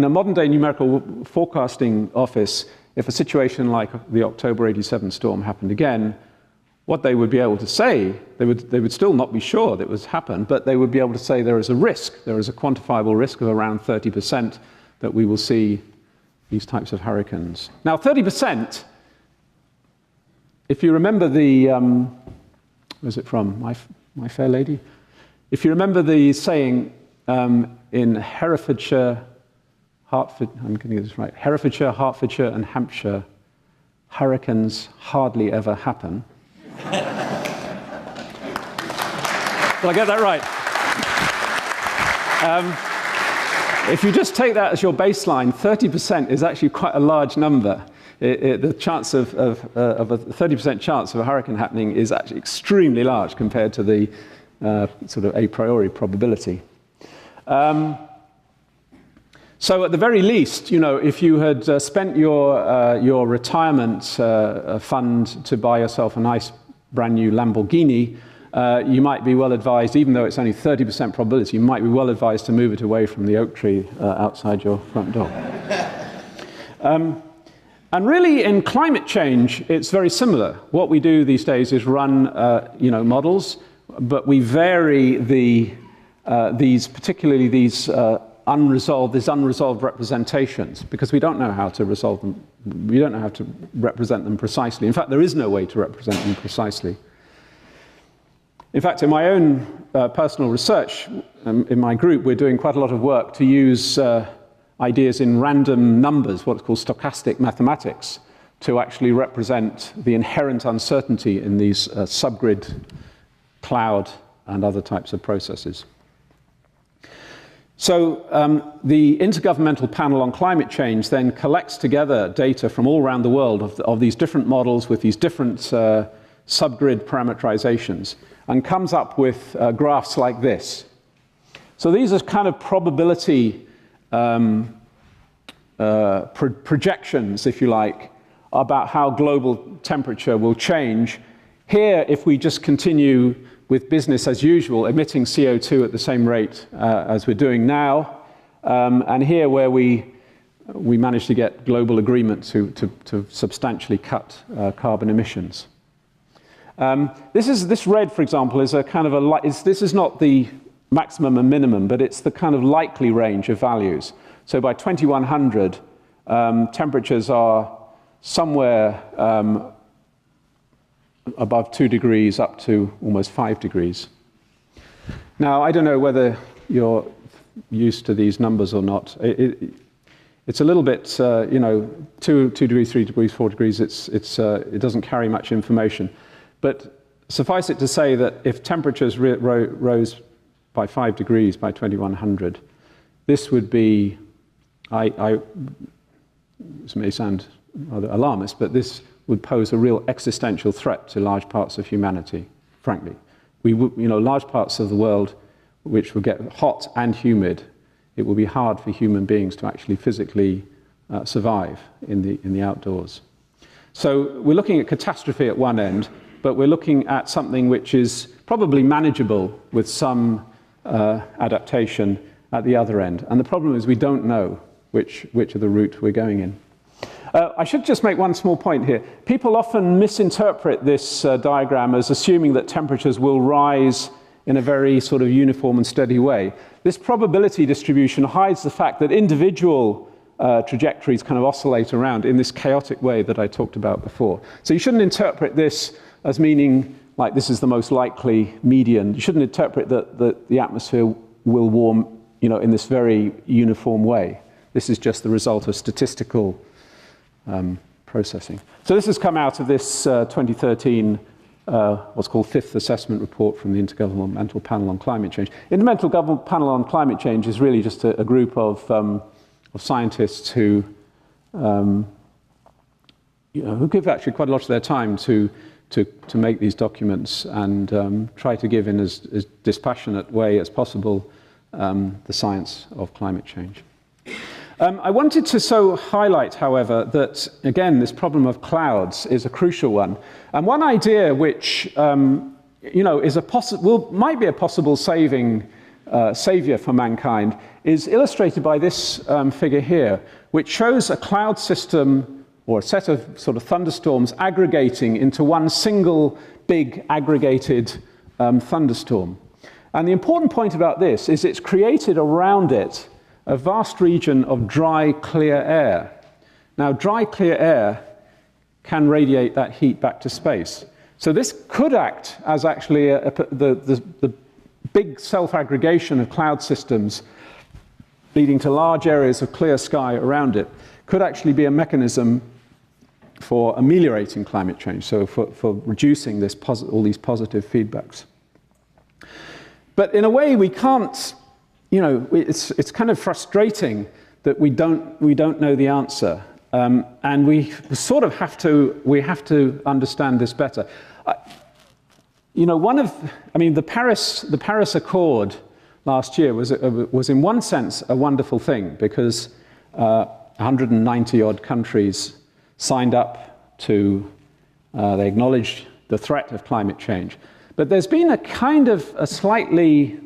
modern day numerical forecasting office, if a situation like the October '87 storm happened again, what they would be able to say, they would still not be sure that it was happened, but they would be able to say there is a risk, there is a quantifiable risk of around 30% that we will see these types of hurricanes. Now, 30%, if you remember the, where's it from? My Fair Lady? If you remember the saying in Herefordshire, I'm going to get this right, Herefordshire, Hertfordshire, and Hampshire, hurricanes hardly ever happen. Did I get that right? If you just take that as your baseline, 30% is actually quite a large number. The chance of a 30% chance of a hurricane happening is actually extremely large compared to the sort of a priori probability. So at the very least, if you had spent your retirement fund to buy yourself a nice brand new Lamborghini, you might be well advised, even though it's only 30% probability, you might be well advised to move it away from the oak tree outside your front door. And really, in climate change, it's very similar. What we do these days is run, models, but we vary particularly these unresolved representations, because we don't know how to resolve them. We don't know how to represent them precisely. In fact, there is no way to represent them precisely. In fact, in my own personal research, in my group, we're doing quite a lot of work to use ideas in random numbers, what's called stochastic mathematics, to actually represent the inherent uncertainty in these subgrid cloud and other types of processes. So the Intergovernmental Panel on Climate Change then collects together data from all around the world of these different models with these different subgrid parameterizations and comes up with graphs like this. So these are kind of probability projections, if you like, about how global temperature will change. Here, if we just continue with business as usual, emitting CO2 at the same rate as we're doing now, and here where we managed to get global agreement to substantially cut carbon emissions. This red, for example, is a kind of this is not the maximum and minimum, but it's the kind of likely range of values. So by 2100, temperatures are somewhere above 2 degrees up to almost 5 degrees. Now, I don't know whether you're used to these numbers or not. It's a little bit, 2 degrees, 3 degrees, 4 degrees, it doesn't carry much information. But suffice it to say that if temperatures rose by 5 degrees by 2100, this would be, this may sound rather alarmist, but this would pose a real existential threat to large parts of humanity, frankly. Large parts of the world which will get hot and humid, it will be hard for human beings to actually physically survive in the outdoors. So we're looking at catastrophe at one end, but we're looking at something which is probably manageable with some adaptation at the other end. And the problem is we don't know which of the route we're going in. I should just make one small point here. People often misinterpret this diagram as assuming that temperatures will rise in a very sort of uniform and steady way. This probability distribution hides the fact that individual trajectories kind of oscillate around in this chaotic way that I talked about before. So you shouldn't interpret this as meaning like this is the most likely median. You shouldn't interpret that the atmosphere will warm, in this very uniform way. This is just the result of statistical processing. So this has come out of this 2013 what's called Fifth Assessment Report from the Intergovernmental Panel on Climate Change. Intergovernmental Panel on Climate Change is really just a group of scientists who give actually quite a lot of their time to make these documents and try to give in as dispassionate way as possible the science of climate change. I wanted to highlight, however, that, again, this problem of clouds is a crucial one. And one idea which, might be a possible savior for mankind is illustrated by this figure here, which shows a cloud system or a set of sort of thunderstorms aggregating into one single big aggregated thunderstorm. And the important point about this is it's created around it a vast region of dry, clear air. Now, dry, clear air can radiate that heat back to space. So this could act as actually the big self-aggregation of cloud systems leading to large areas of clear sky around it, could actually be a mechanism for ameliorating climate change, so for reducing all these positive feedbacks. But in a way, we can't, it's kind of frustrating that we don't know the answer, and we sort of have to understand this better. The Paris Accord last year was in one sense a wonderful thing because 190 odd countries signed up to, they acknowledged the threat of climate change. But there's been a kind of a slightly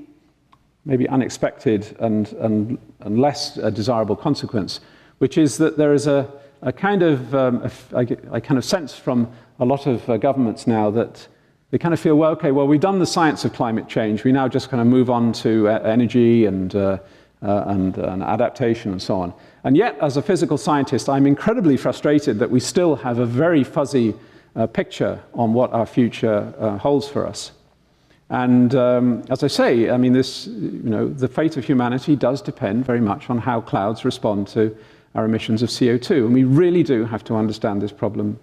maybe unexpected and less desirable consequence, which is that there is a kind of, I kind of sense from a lot of governments now that they kind of feel, well, okay, well, we've done the science of climate change. We now just kind of move on to energy and adaptation and so on. And yet, as a physical scientist, I'm incredibly frustrated that we still have a very fuzzy picture on what our future holds for us. And as I say, the fate of humanity does depend very much on how clouds respond to our emissions of CO2. And we really do have to understand this problem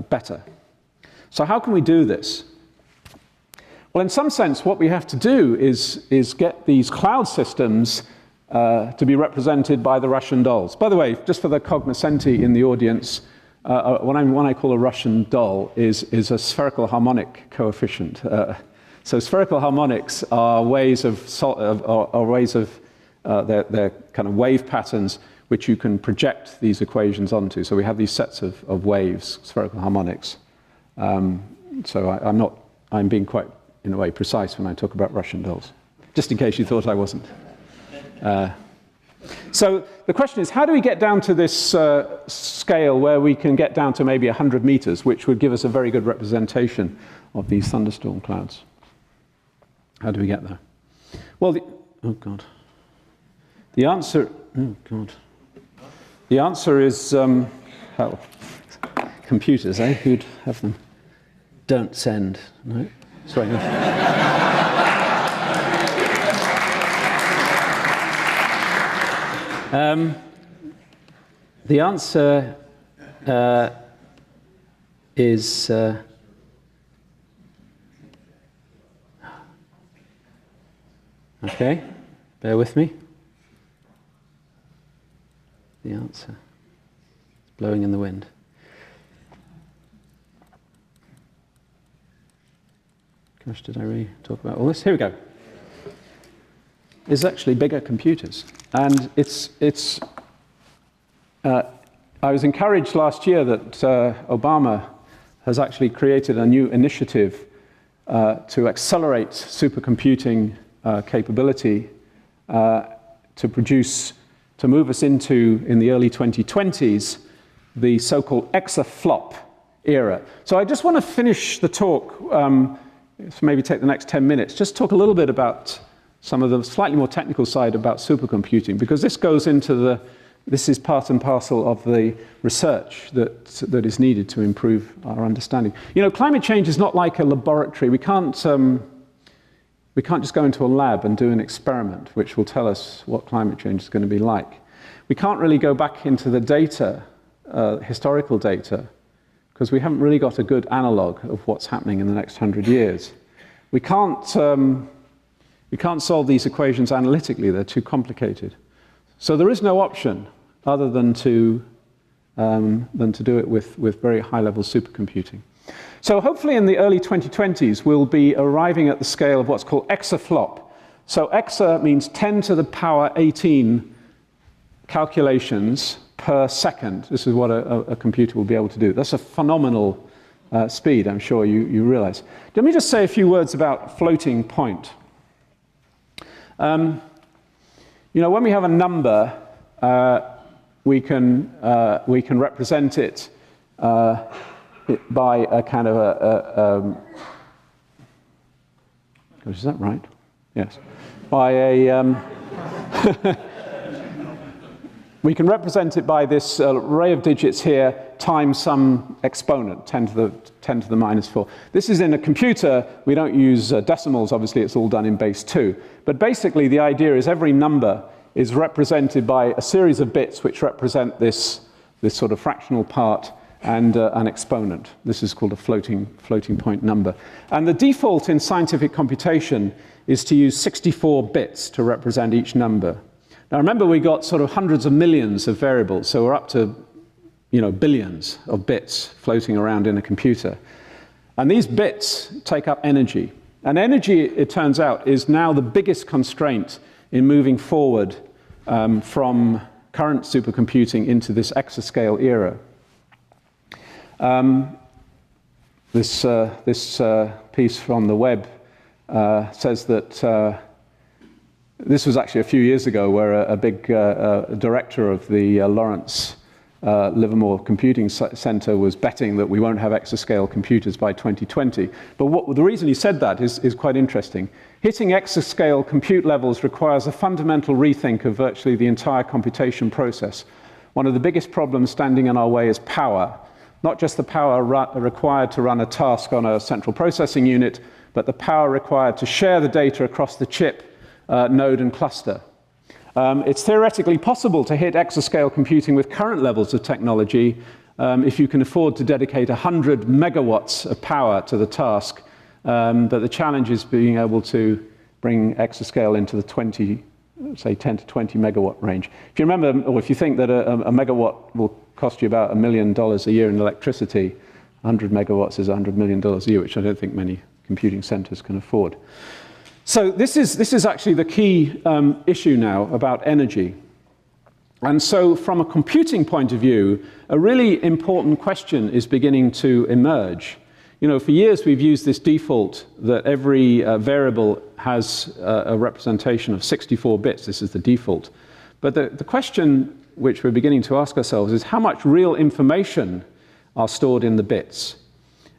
better. So how can we do this? Well, in some sense, what we have to do is get these cloud systems to be represented by the Russian dolls. By the way, just for the cognoscenti in the audience, what I call a Russian doll is a spherical harmonic coefficient. So spherical harmonics are ways of they're kind of wave patterns which you can project these equations onto. So we have these sets of waves, spherical harmonics. So I'm being quite, in a way, precise when I talk about Russian dolls, just in case you thought I wasn't. So the question is, how do we get down to this scale where we can get down to maybe 100 meters, which would give us a very good representation of these thunderstorm clouds? How do we get there? Well, the answer is, computers, eh? Who'd have them? Don't send, no? Sorry. The answer is okay, bear with me. The answer. It's blowing in the wind. Gosh, did I really talk about all this? Here we go. It's actually bigger computers. And I was encouraged last year that Obama has actually created a new initiative to accelerate supercomputing capability to move us into, in the early 2020s, the so-called exaflop era. So I just want to finish the talk, so maybe take the next 10 minutes, just talk a little bit about some of the slightly more technical side about supercomputing, because this goes into this is part and parcel of the research that is needed to improve our understanding. You know, climate change is not like a laboratory. We can't just go into a lab and do an experiment which will tell us what climate change is going to be like. We can't really go back into the data, historical data, because we haven't really got a good analog of what's happening in the next 100 years. We can't solve these equations analytically. They're too complicated. So there is no option other than to do it with very high-level supercomputing. So hopefully in the early 2020s, we'll be arriving at the scale of what's called exaflop. So exa means 10 to the power 18 calculations per second. This is what a computer will be able to do. That's a phenomenal speed, I'm sure you realize. Let me just say a few words about floating point. You know, when we have a number, we can represent it by a kind of is that right? Yes. By a we can represent it by this array of digits here times some exponent, 10 to the minus 4. This is in a computer. We don't use decimals, obviously. It's all done in base 2. But basically, the idea is every number is represented by a series of bits which represent this sort of fractional part and an exponent. This is called a floating point number. And the default in scientific computation is to use 64 bits to represent each number. Now remember, we got sort of hundreds of millions of variables, so we're up to, you know, billions of bits floating around in a computer. And these bits take up energy. And energy, it turns out, is now the biggest constraint in moving forward from current supercomputing into this exascale era. This piece from the web says that this was actually a few years ago, where a big director of the Lawrence Livermore Computing Center was betting that we won't have exascale computers by 2020. But the reason he said that is quite interesting. Hitting exascale compute levels requires a fundamental rethink of virtually the entire computation process. One of the biggest problems standing in our way is power. Not just the power required to run a task on a central processing unit, but the power required to share the data across the chip, node and cluster. It's theoretically possible to hit exascale computing with current levels of technology if you can afford to dedicate 100 megawatts of power to the task but the challenge is being able to bring exascale into the 20, say 10 to 20 megawatt range. If you remember, or if you think that a megawatt will cost you about $1 million a year in electricity, 100 megawatts is $100 million a year, which I don't think many computing centers can afford. So this is actually the key issue now about energy. And so from a computing point of view, a really important question is beginning to emerge. You know, for years we've used this default that every variable has a representation of 64 bits. This is the default. But the question which we're beginning to ask ourselves is how much real information are stored in the bits?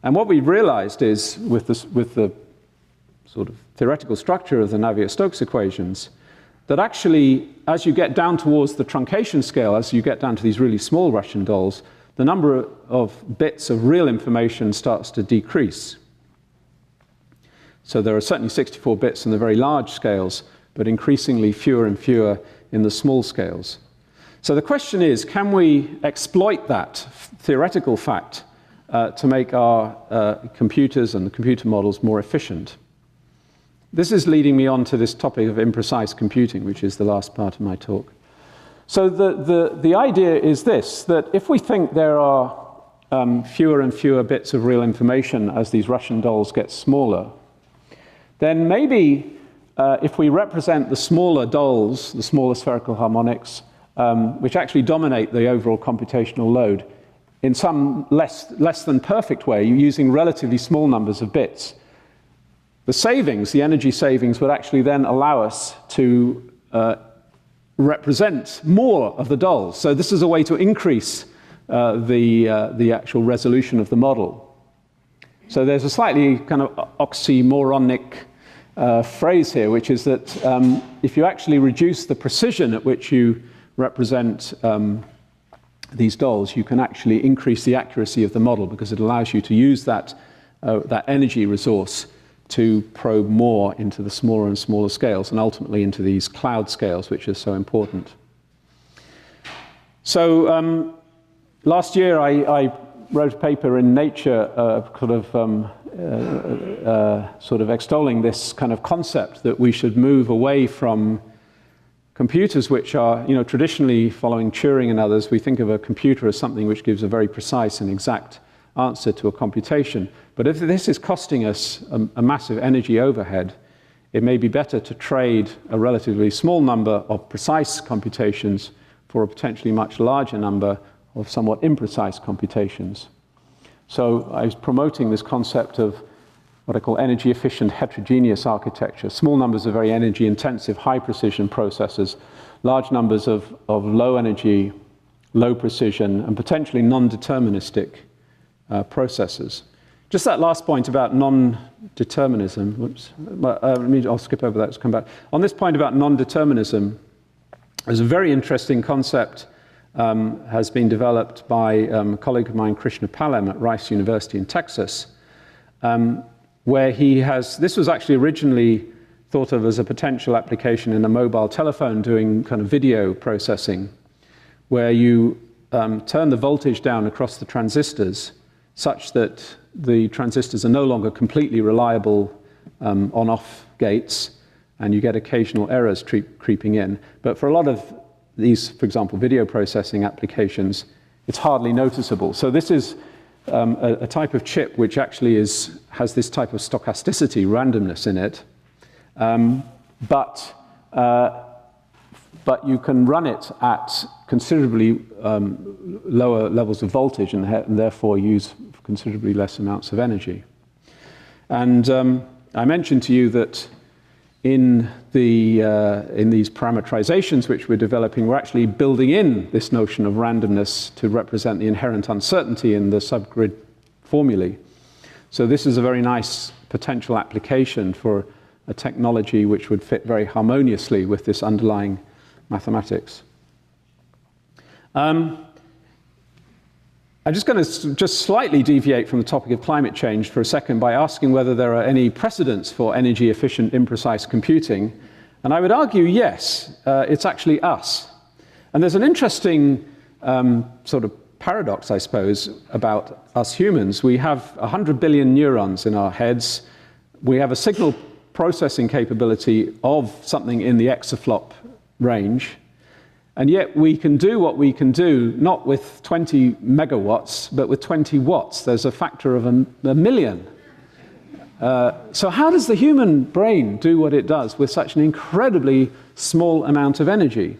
And what we've realized is, with the sort of theoretical structure of the Navier-Stokes equations, that actually, as you get down towards the truncation scale, as you get down to these really small Russian dolls, the number of bits of real information starts to decrease. So there are certainly 64 bits in the very large scales, but increasingly fewer and fewer in the small scales. So the question is, can we exploit that theoretical fact to make our computers and the computer models more efficient? This is leading me on to this topic of imprecise computing, which is the last part of my talk. So the idea is this, that if we think there are fewer and fewer bits of real information as these Russian dolls get smaller, then maybe if we represent the smaller dolls, the smaller spherical harmonics, which actually dominate the overall computational load, in some less than perfect way, using relatively small numbers of bits, the savings, the energy savings, would actually then allow us to represent more of the dolls. So this is a way to increase the actual resolution of the model. So there's a slightly kind of oxymoronic phrase here, which is that if you actually reduce the precision at which you represent these dolls, you can actually increase the accuracy of the model, because it allows you to use that energy resource to probe more into the smaller and smaller scales, and ultimately into these cloud scales, which are so important. So last year I wrote a paper in Nature sort of extolling this kind of concept that we should move away from computers which are, you know, traditionally following Turing and others. We think of a computer as something which gives a very precise and exact answer to a computation. But if this is costing us a massive energy overhead, it may be better to trade a relatively small number of precise computations for a potentially much larger number of somewhat imprecise computations. So I was promoting this concept of what I call energy-efficient heterogeneous architecture. Small numbers of very energy-intensive, high-precision processors, large numbers of low energy, low precision, and potentially non-deterministic processes. Just that last point about non-determinism, I'll skip over that to come back. On this point about non-determinism, there's a very interesting concept has been developed by a colleague of mine, Krishna Palem, at Rice University in Texas, where he has, this was actually originally thought of as a potential application in a mobile telephone doing kind of video processing, where you turn the voltage down across the transistors such that the transistors are no longer completely reliable on-off gates, and you get occasional errors creeping in. But for a lot of these, for example, video processing applications, it's hardly noticeable. So this is a type of chip which actually has this type of stochasticity, randomness in it, but you can run it at considerably lower levels of voltage and therefore use considerably less amounts of energy. And I mentioned to you that in these parameterizations which we're developing, we're actually building in this notion of randomness to represent the inherent uncertainty in the subgrid formulae. So this is a very nice potential application for a technology which would fit very harmoniously with this underlying mathematics. I'm just going to just slightly deviate from the topic of climate change for a second by asking whether there are any precedents for energy-efficient, imprecise computing. And I would argue yes, it's actually us. And there's an interesting sort of paradox, I suppose, about us humans. We have 100 billion neurons in our heads, we have a signal processing capability of something in the exaflop range, and yet we can do what we can do, not with 20 megawatts, but with 20 watts. There's a factor of a million. So how does the human brain do what it does with such an incredibly small amount of energy?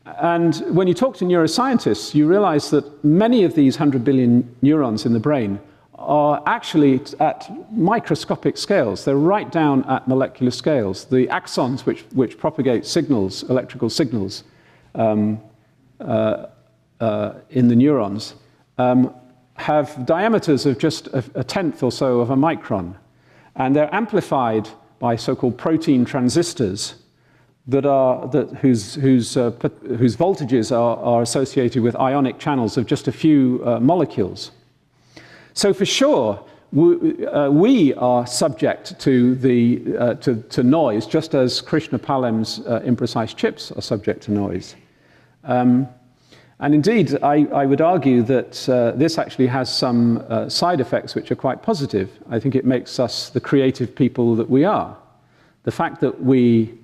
And when you talk to neuroscientists, you realize that many of these 100 billion neurons in the brain are actually at microscopic scales. They're right down at molecular scales. The axons which propagate signals, electrical signals, in the neurons, have diameters of just a tenth or so of a micron. And they're amplified by so-called protein transistors whose voltages are associated with ionic channels of just a few molecules. So for sure, we are subject to noise, just as Krishna Palem's imprecise chips are subject to noise. And indeed, I would argue that this actually has some side effects which are quite positive. I think it makes us the creative people that we are. The fact that we,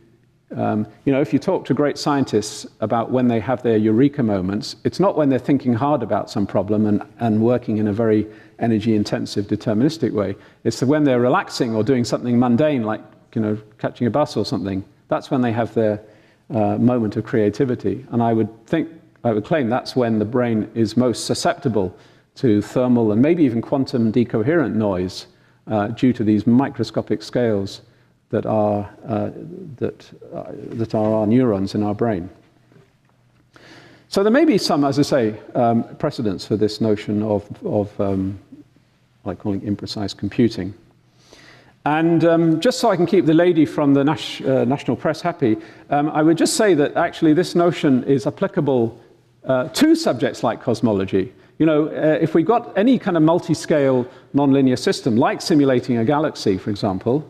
if you talk to great scientists about when they have their eureka moments, it's not when they're thinking hard about some problem and working in a very energy-intensive, deterministic way. It's when they're relaxing or doing something mundane, like catching a bus or something. That's when they have their moment of creativity. And I would claim that's when the brain is most susceptible to thermal and maybe even quantum decoherent noise due to these microscopic scales that are our neurons in our brain. So there may be some, as I say, precedents for this notion of what I call imprecise computing. And just so I can keep the lady from the national press happy, I would just say that actually this notion is applicable to subjects like cosmology. If we got any kind of multi-scale nonlinear system, like simulating a galaxy, for example,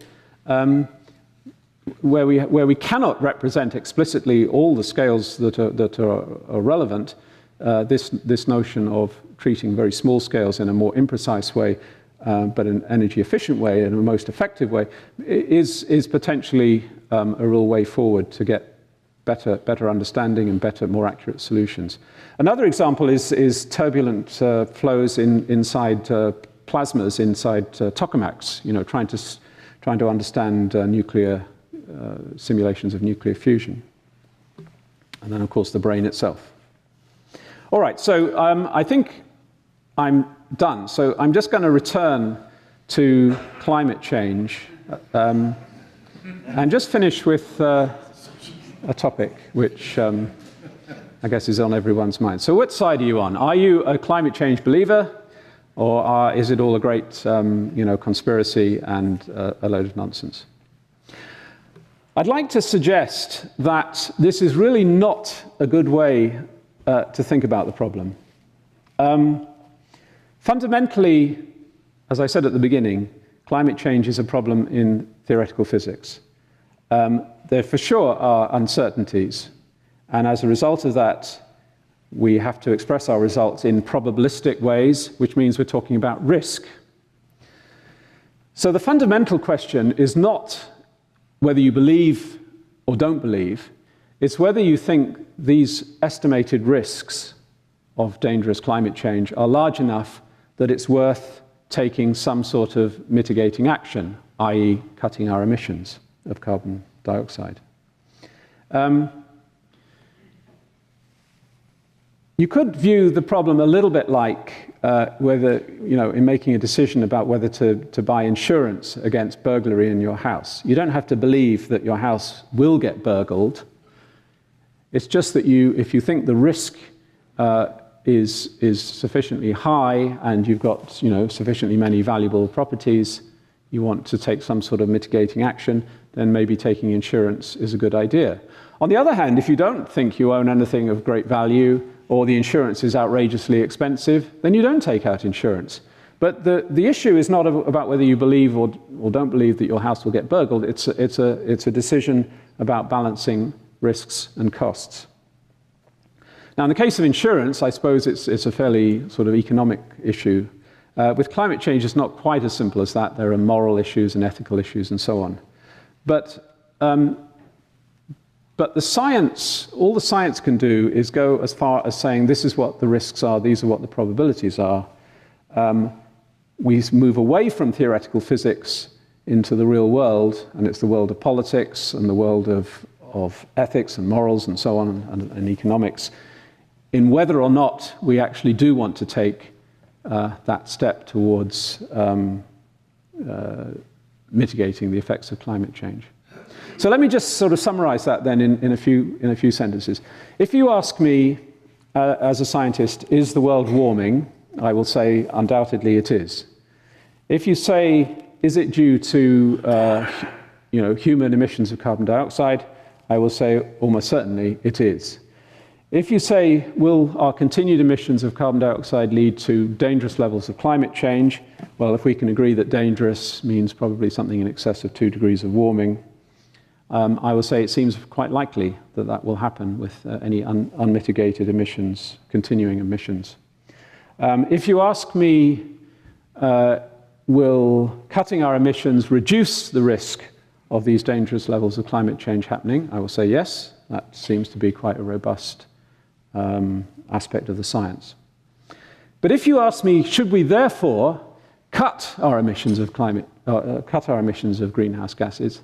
where we cannot represent explicitly all the scales that are relevant, this notion of treating very small scales in a more imprecise way, but an energy-efficient way, in a most effective way, is potentially a real way forward to get better understanding and better, more accurate solutions. Another example is turbulent flows inside plasmas inside tokamaks. Trying to understand nuclear simulations of nuclear fusion, and then of course the brain itself. All right, so I think I'm done. So I'm just going to return to climate change and just finish with a topic which I guess is on everyone's mind. So what side are you on? Are you a climate change believer, or is it all a great conspiracy and a load of nonsense? I'd like to suggest that this is really not a good way to think about the problem. Fundamentally, as I said at the beginning, climate change is a problem in theoretical physics. There for sure are uncertainties, and as a result of that, we have to express our results in probabilistic ways, which means we're talking about risk. So the fundamental question is not whether you believe or don't believe, it's whether you think these estimated risks of dangerous climate change are large enough that it's worth taking some sort of mitigating action, i.e. cutting our emissions of carbon dioxide. You could view the problem a little bit like whether, in making a decision about whether to buy insurance against burglary in your house. You don't have to believe that your house will get burgled. It's just that if you think the risk is sufficiently high and you've got sufficiently many valuable properties, you want to take some sort of mitigating action, then maybe taking insurance is a good idea. On the other hand, if you don't think you own anything of great value, or the insurance is outrageously expensive, then you don't take out insurance. But the issue is not about whether you believe or don't believe that your house will get burgled. It's a decision about balancing risks and costs. Now, in the case of insurance, I suppose it's a fairly sort of economic issue. With climate change, it's not quite as simple as that. There are moral issues and ethical issues and so on. But the science, all the science can do is go as far as saying this is what the risks are, these are what the probabilities are. We move away from theoretical physics into the real world, and it's the world of politics and the world of ethics and morals and so on, and economics, in whether or not we actually do want to take that step towards mitigating the effects of climate change. So let me just sort of summarize that then in a few sentences. If you ask me, as a scientist, is the world warming? I will say undoubtedly it is. If you say, is it due to human emissions of carbon dioxide? I will say almost certainly it is. If you say, will our continued emissions of carbon dioxide lead to dangerous levels of climate change? Well, if we can agree that dangerous means probably something in excess of 2 degrees of warming, I will say it seems quite likely that that will happen with any unmitigated emissions, continuing emissions. If you ask me, will cutting our emissions reduce the risk of these dangerous levels of climate change happening? I will say yes. That seems to be quite a robust aspect of the science. But if you ask me, should we therefore cut our emissions of greenhouse gases?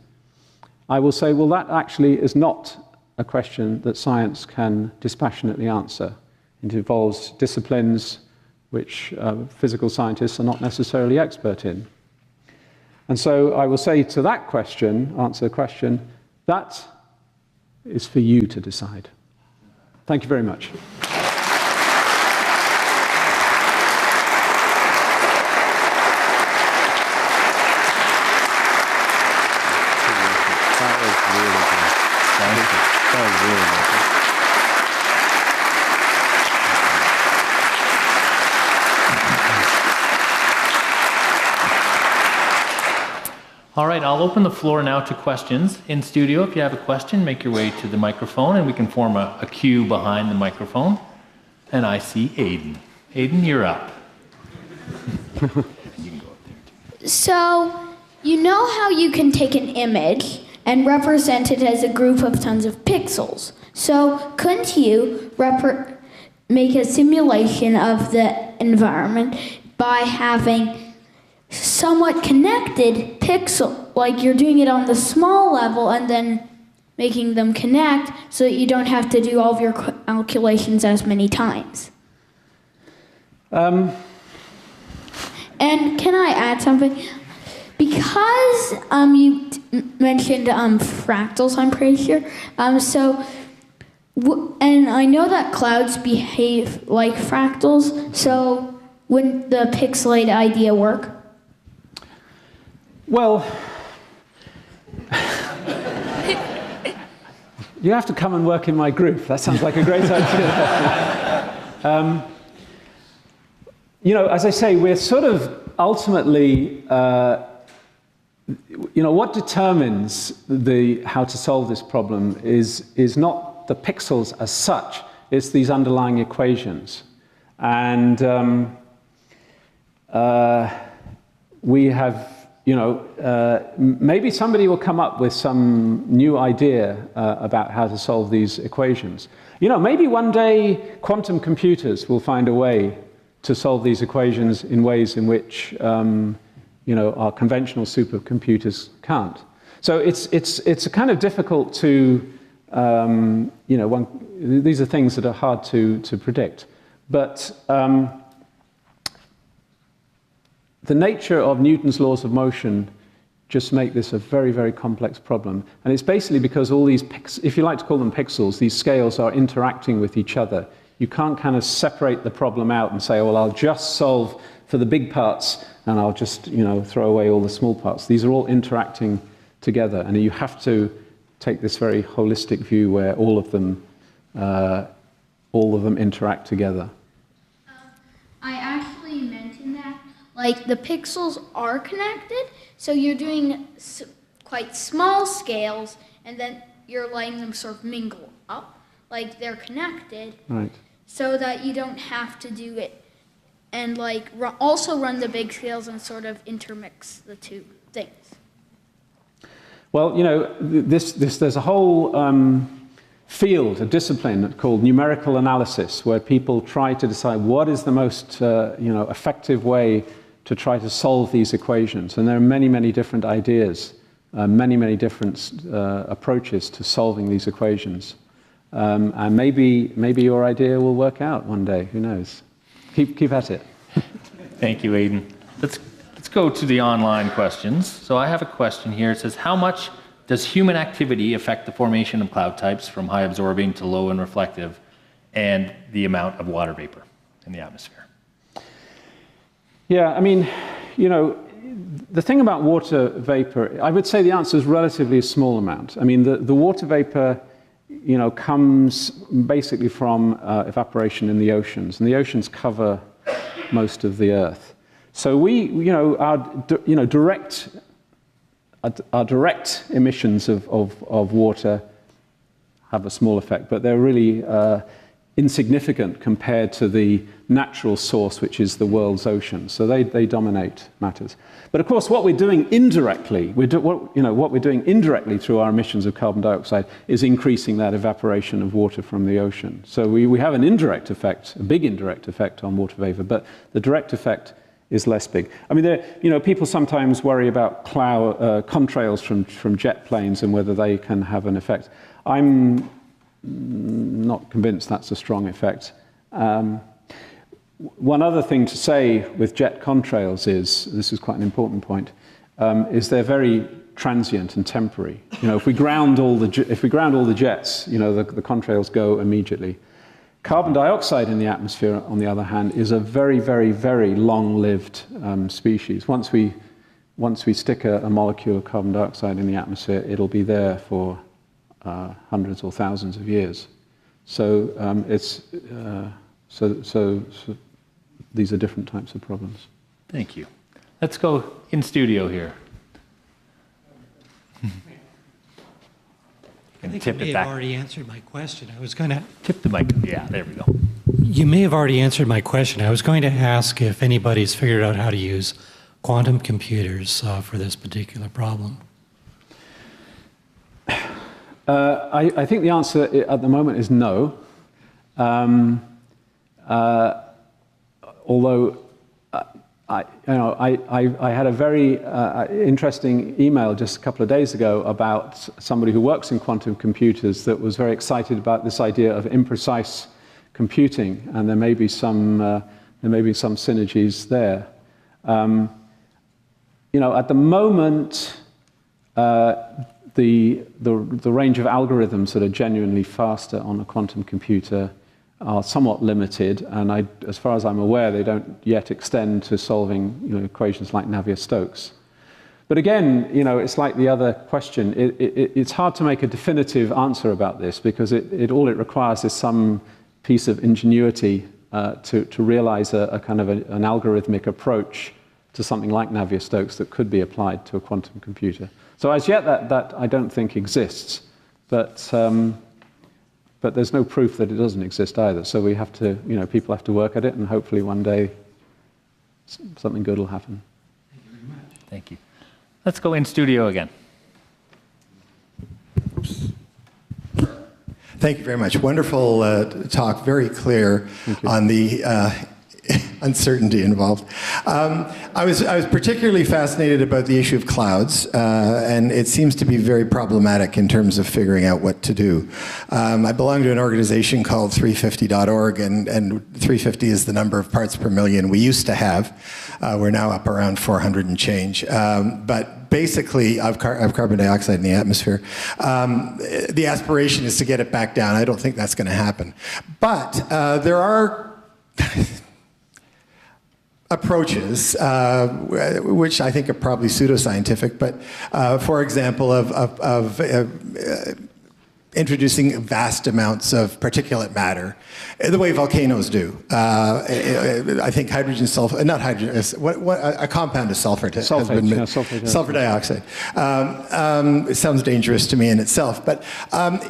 I will say, well, that actually is not a question that science can dispassionately answer. It involves disciplines which physical scientists are not necessarily expert in. And so I will say to that question, answer the question, that is for you to decide. Thank you very much. All right, I'll open the floor now to questions. In studio, if you have a question, make your way to the microphone and we can form a queue behind the microphone. And I see Aiden. Aiden, you're up. You can go up there too. So, you know how you can take an image and represent it as a group of tons of pixels. So, couldn't you make a simulation of the environment by having somewhat connected pixel, like you're doing it on the small level and then making them connect so that you don't have to do all of your calculations as many times? Um, And can I add something? Because you mentioned fractals, I'm pretty sure. And I know that clouds behave like fractals, so wouldn't the pixelate idea work? Well, you have to come and work in my group. That sounds like a great idea. As I say, we're sort of ultimately, what determines how to solve this problem is not the pixels as such, it's these underlying equations. And we have, maybe somebody will come up with some new idea about how to solve these equations. Maybe one day quantum computers will find a way to solve these equations in ways in which our conventional supercomputers can't. So it's kind of difficult to, these are things that are hard to predict. But the nature of Newton's laws of motion just make this a very, very complex problem. And it's basically because all these, if you like to call them pixels, these scales are interacting with each other. You can't kind of separate the problem out and say, oh, well, I'll just solve for the big parts and I'll just, throw away all the small parts. These are all interacting together, and you have to take this very holistic view where all of them interact together. I actually mentioned that, like, the pixels are connected, so you're doing quite small scales, and then you're letting them sort of mingle up, like they're connected. Right. So that you don't have to do it and like also run the big scales and sort of intermix the two things? Well, you know, there's a whole field, a discipline called numerical analysis, where people try to decide what is the most effective way to try to solve these equations. And there are many, many different ideas, many different approaches to solving these equations. And maybe your idea will work out one day. Who knows? Keep at it. Thank you, Aidan. Let's go to the online questions. So I have a question here. It says, how much does human activity affect the formation of cloud types from high absorbing to low and reflective, and the amount of water vapor in the atmosphere? Yeah, I mean, you know, the thing about water vapor, I would say the answer is relatively a small amount. I mean, the water vapor, you know, comes basically from evaporation in the oceans, and the oceans cover most of the Earth. So our direct emissions of water have a small effect, but they're really insignificant compared to the natural source, which is the world's oceans. So they dominate matters. But of course, what we're doing indirectly, what we're doing indirectly through our emissions of carbon dioxide is increasing that evaporation of water from the ocean. So we have an indirect effect, a big indirect effect on water vapor, but the direct effect is less big. I mean, people sometimes worry about contrails from jet planes and whether they can have an effect. I'm not convinced that's a strong effect. One other thing to say with jet contrails is, this is quite an important point, is they're very transient and temporary. You know, if we ground all the jets, you know, the contrails go immediately. Carbon dioxide in the atmosphere, on the other hand, is a very, very, very long-lived species. Once we stick a molecule of carbon dioxide in the atmosphere, it'll be there for hundreds or thousands of years. So these are different types of problems. Thank you. Let's go in studio here. I think you may have already answered my question. I was going to tip the mic. Yeah, there we go. You may have already answered my question. I was going to ask if anybody's figured out how to use quantum computers for this particular problem. I think the answer at the moment is no. Although I had a very interesting email just a couple of days ago about somebody who works in quantum computers that was very excited about this idea of imprecise computing, and there may be some synergies there. You know, at the moment, the range of algorithms that are genuinely faster on a quantum computer are somewhat limited, and as far as I'm aware, they don't yet extend to solving equations like Navier-Stokes. But again, it's like the other question. It's hard to make a definitive answer about this because all it requires is some piece of ingenuity to realize a kind of an algorithmic approach to something like Navier-Stokes that could be applied to a quantum computer. So as yet, that I don't think exists, but there's no proof that it doesn't exist either. So we have to, people have to work at it, and hopefully one day something good will happen. Thank you very much. Thank you. Let's go in studio again. Thank you very much. Wonderful talk, very clear on the uncertainty involved. I was particularly fascinated about the issue of clouds, and it seems to be very problematic in terms of figuring out what to do. I belong to an organization called 350.org, and 350 is the number of parts per million we used to have. We're now up around 400 and change. But basically, of carbon dioxide in the atmosphere, the aspiration is to get it back down. I don't think that's going to happen. But there are approaches, which I think are probably pseudoscientific, but for example, of introducing vast amounts of particulate matter, the way volcanoes do. I think hydrogen sulfur, not hydrogen, a compound of sulfur has been sulfur dioxide. It sounds dangerous to me in itself, but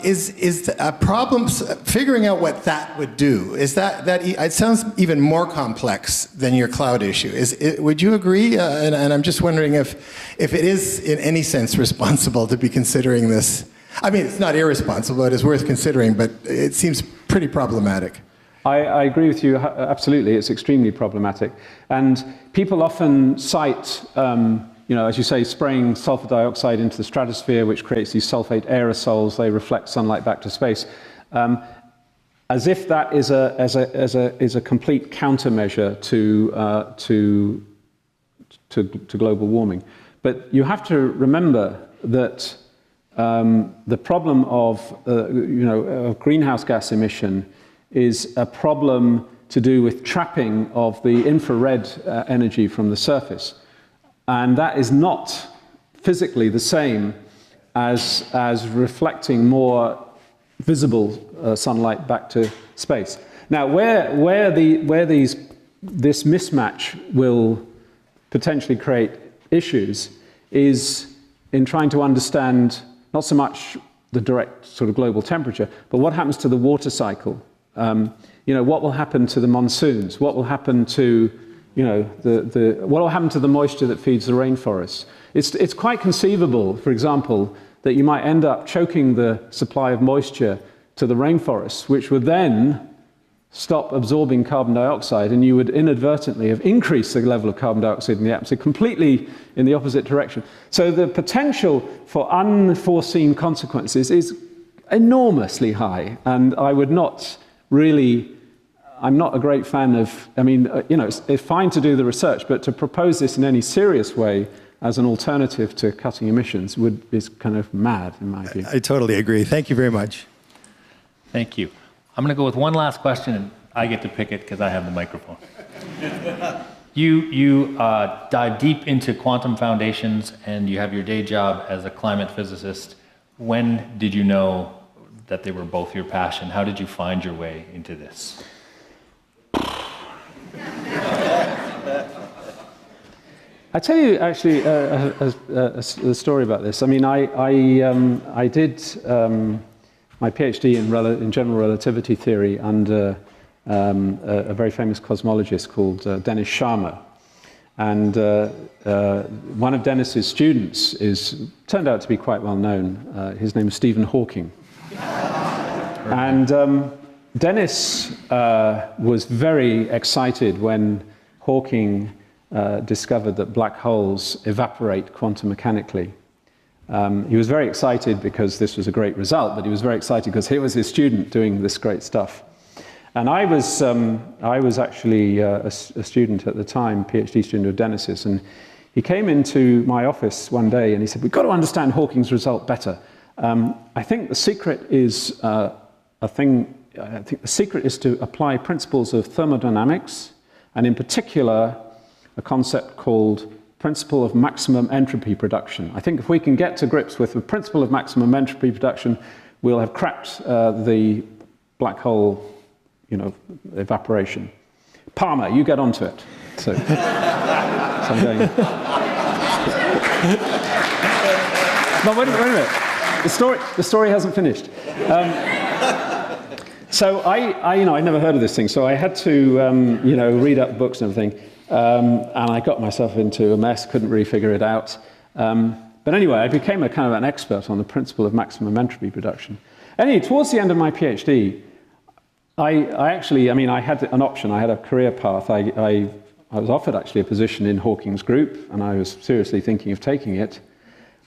is a problem figuring out what that would do? Is that it sounds even more complex than your cloud issue? Would you agree? And I'm just wondering if it is in any sense responsible to be considering this. I mean, it's not irresponsible, it is worth considering, but it seems pretty problematic. I agree with you, absolutely. It's extremely problematic. And people often cite, as you say, spraying sulfur dioxide into the stratosphere, which creates these sulfate aerosols. They reflect sunlight back to space, as if that is a complete countermeasure to global warming. But you have to remember that the problem of greenhouse gas emission is a problem to do with trapping of the infrared energy from the surface. And that is not physically the same as reflecting more visible sunlight back to space. Now, where this mismatch will potentially create issues is in trying to understand not so much the direct sort of global temperature, but what happens to the water cycle. What will happen to the monsoons? What will happen to, what will happen to the moisture that feeds the rainforests? It's quite conceivable, for example, that you might end up choking the supply of moisture to the rainforests, which would then stop absorbing carbon dioxide, and you would inadvertently have increased the level of carbon dioxide in the atmosphere completely in the opposite direction. So the potential for unforeseen consequences is enormously high, and I would not really, I'm not a great fan of, it's fine to do the research, but to propose this in any serious way as an alternative to cutting emissions is kind of mad, in my view. I totally agree. Thank you very much. Thank you. I'm going to go with one last question, and I get to pick it because I have the microphone. You dive deep into quantum foundations, and you have your day job as a climate physicist. When did you know that they were both your passion? How did you find your way into this? I tell you actually a story about this. I mean, I did my PhD in general relativity theory under a very famous cosmologist called Dennis Sharma. And one of Dennis's students turned out to be quite well known. His name is Stephen Hawking. And Dennis was very excited when Hawking discovered that black holes evaporate quantum mechanically. He was very excited because this was a great result, but he was very excited because here was his student doing this great stuff. And I was actually a student at the time, PhD student of Dennis's, and he came into my office one day and he said, "We've got to understand Hawking's result better. I think the secret is I think the secret is to apply principles of thermodynamics, and in particular, a concept called principle of maximum entropy production. I think if we can get to grips with the principle of maximum entropy production, we'll have cracked the black hole, evaporation. Palmer, you get onto it." So I'm going. No, wait a minute. The story hasn't finished. So I never heard of this thing, so I had to, read up books and everything. And I got myself into a mess, couldn't really figure it out. But anyway, I became a kind of an expert on the principle of maximum entropy production. Anyway, towards the end of my PhD, I had an option. I had a career path. I was offered actually a position in Hawking's group, and I was seriously thinking of taking it.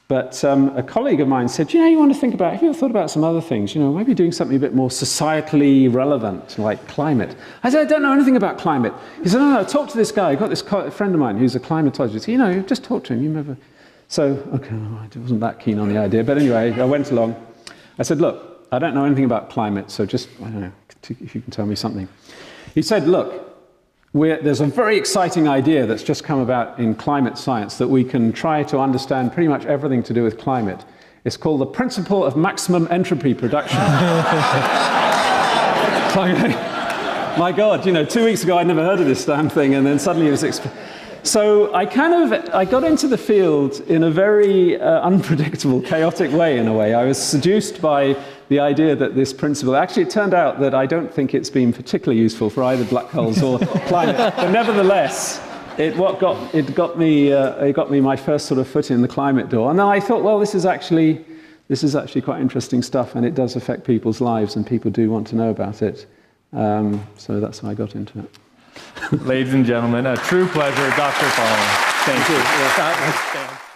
But a colleague of mine said, you want to think about, have you ever thought about some other things? Maybe doing something a bit more societally relevant, like climate. I said, I don't know anything about climate. He said, no, talk to this guy. I got this friend of mine who's a climatologist. Just talk to him. You never. So, okay, I wasn't that keen on the idea. But anyway, I went along. I said, look, I don't know anything about climate, so just, I don't know, if you can tell me something. He said, look, there's a very exciting idea that's just come about in climate science that we can try to understand pretty much everything to do with climate It's called the principle of maximum entropy production. My God, 2 weeks ago I'd never heard of this damn thing, and then suddenly it was. So I got into the field in a very unpredictable, chaotic way, in a way. I was seduced by the idea that this principle, actually it turned out that I don't think it's been particularly useful for either black holes or climate, but nevertheless, it got me my first sort of foot in the climate door. And then I thought, well, this is actually quite interesting stuff, and it does affect people's lives, and people do want to know about it. So that's how I got into it. Ladies and gentlemen, a true pleasure, Dr. Fong. Thank you. Thank you.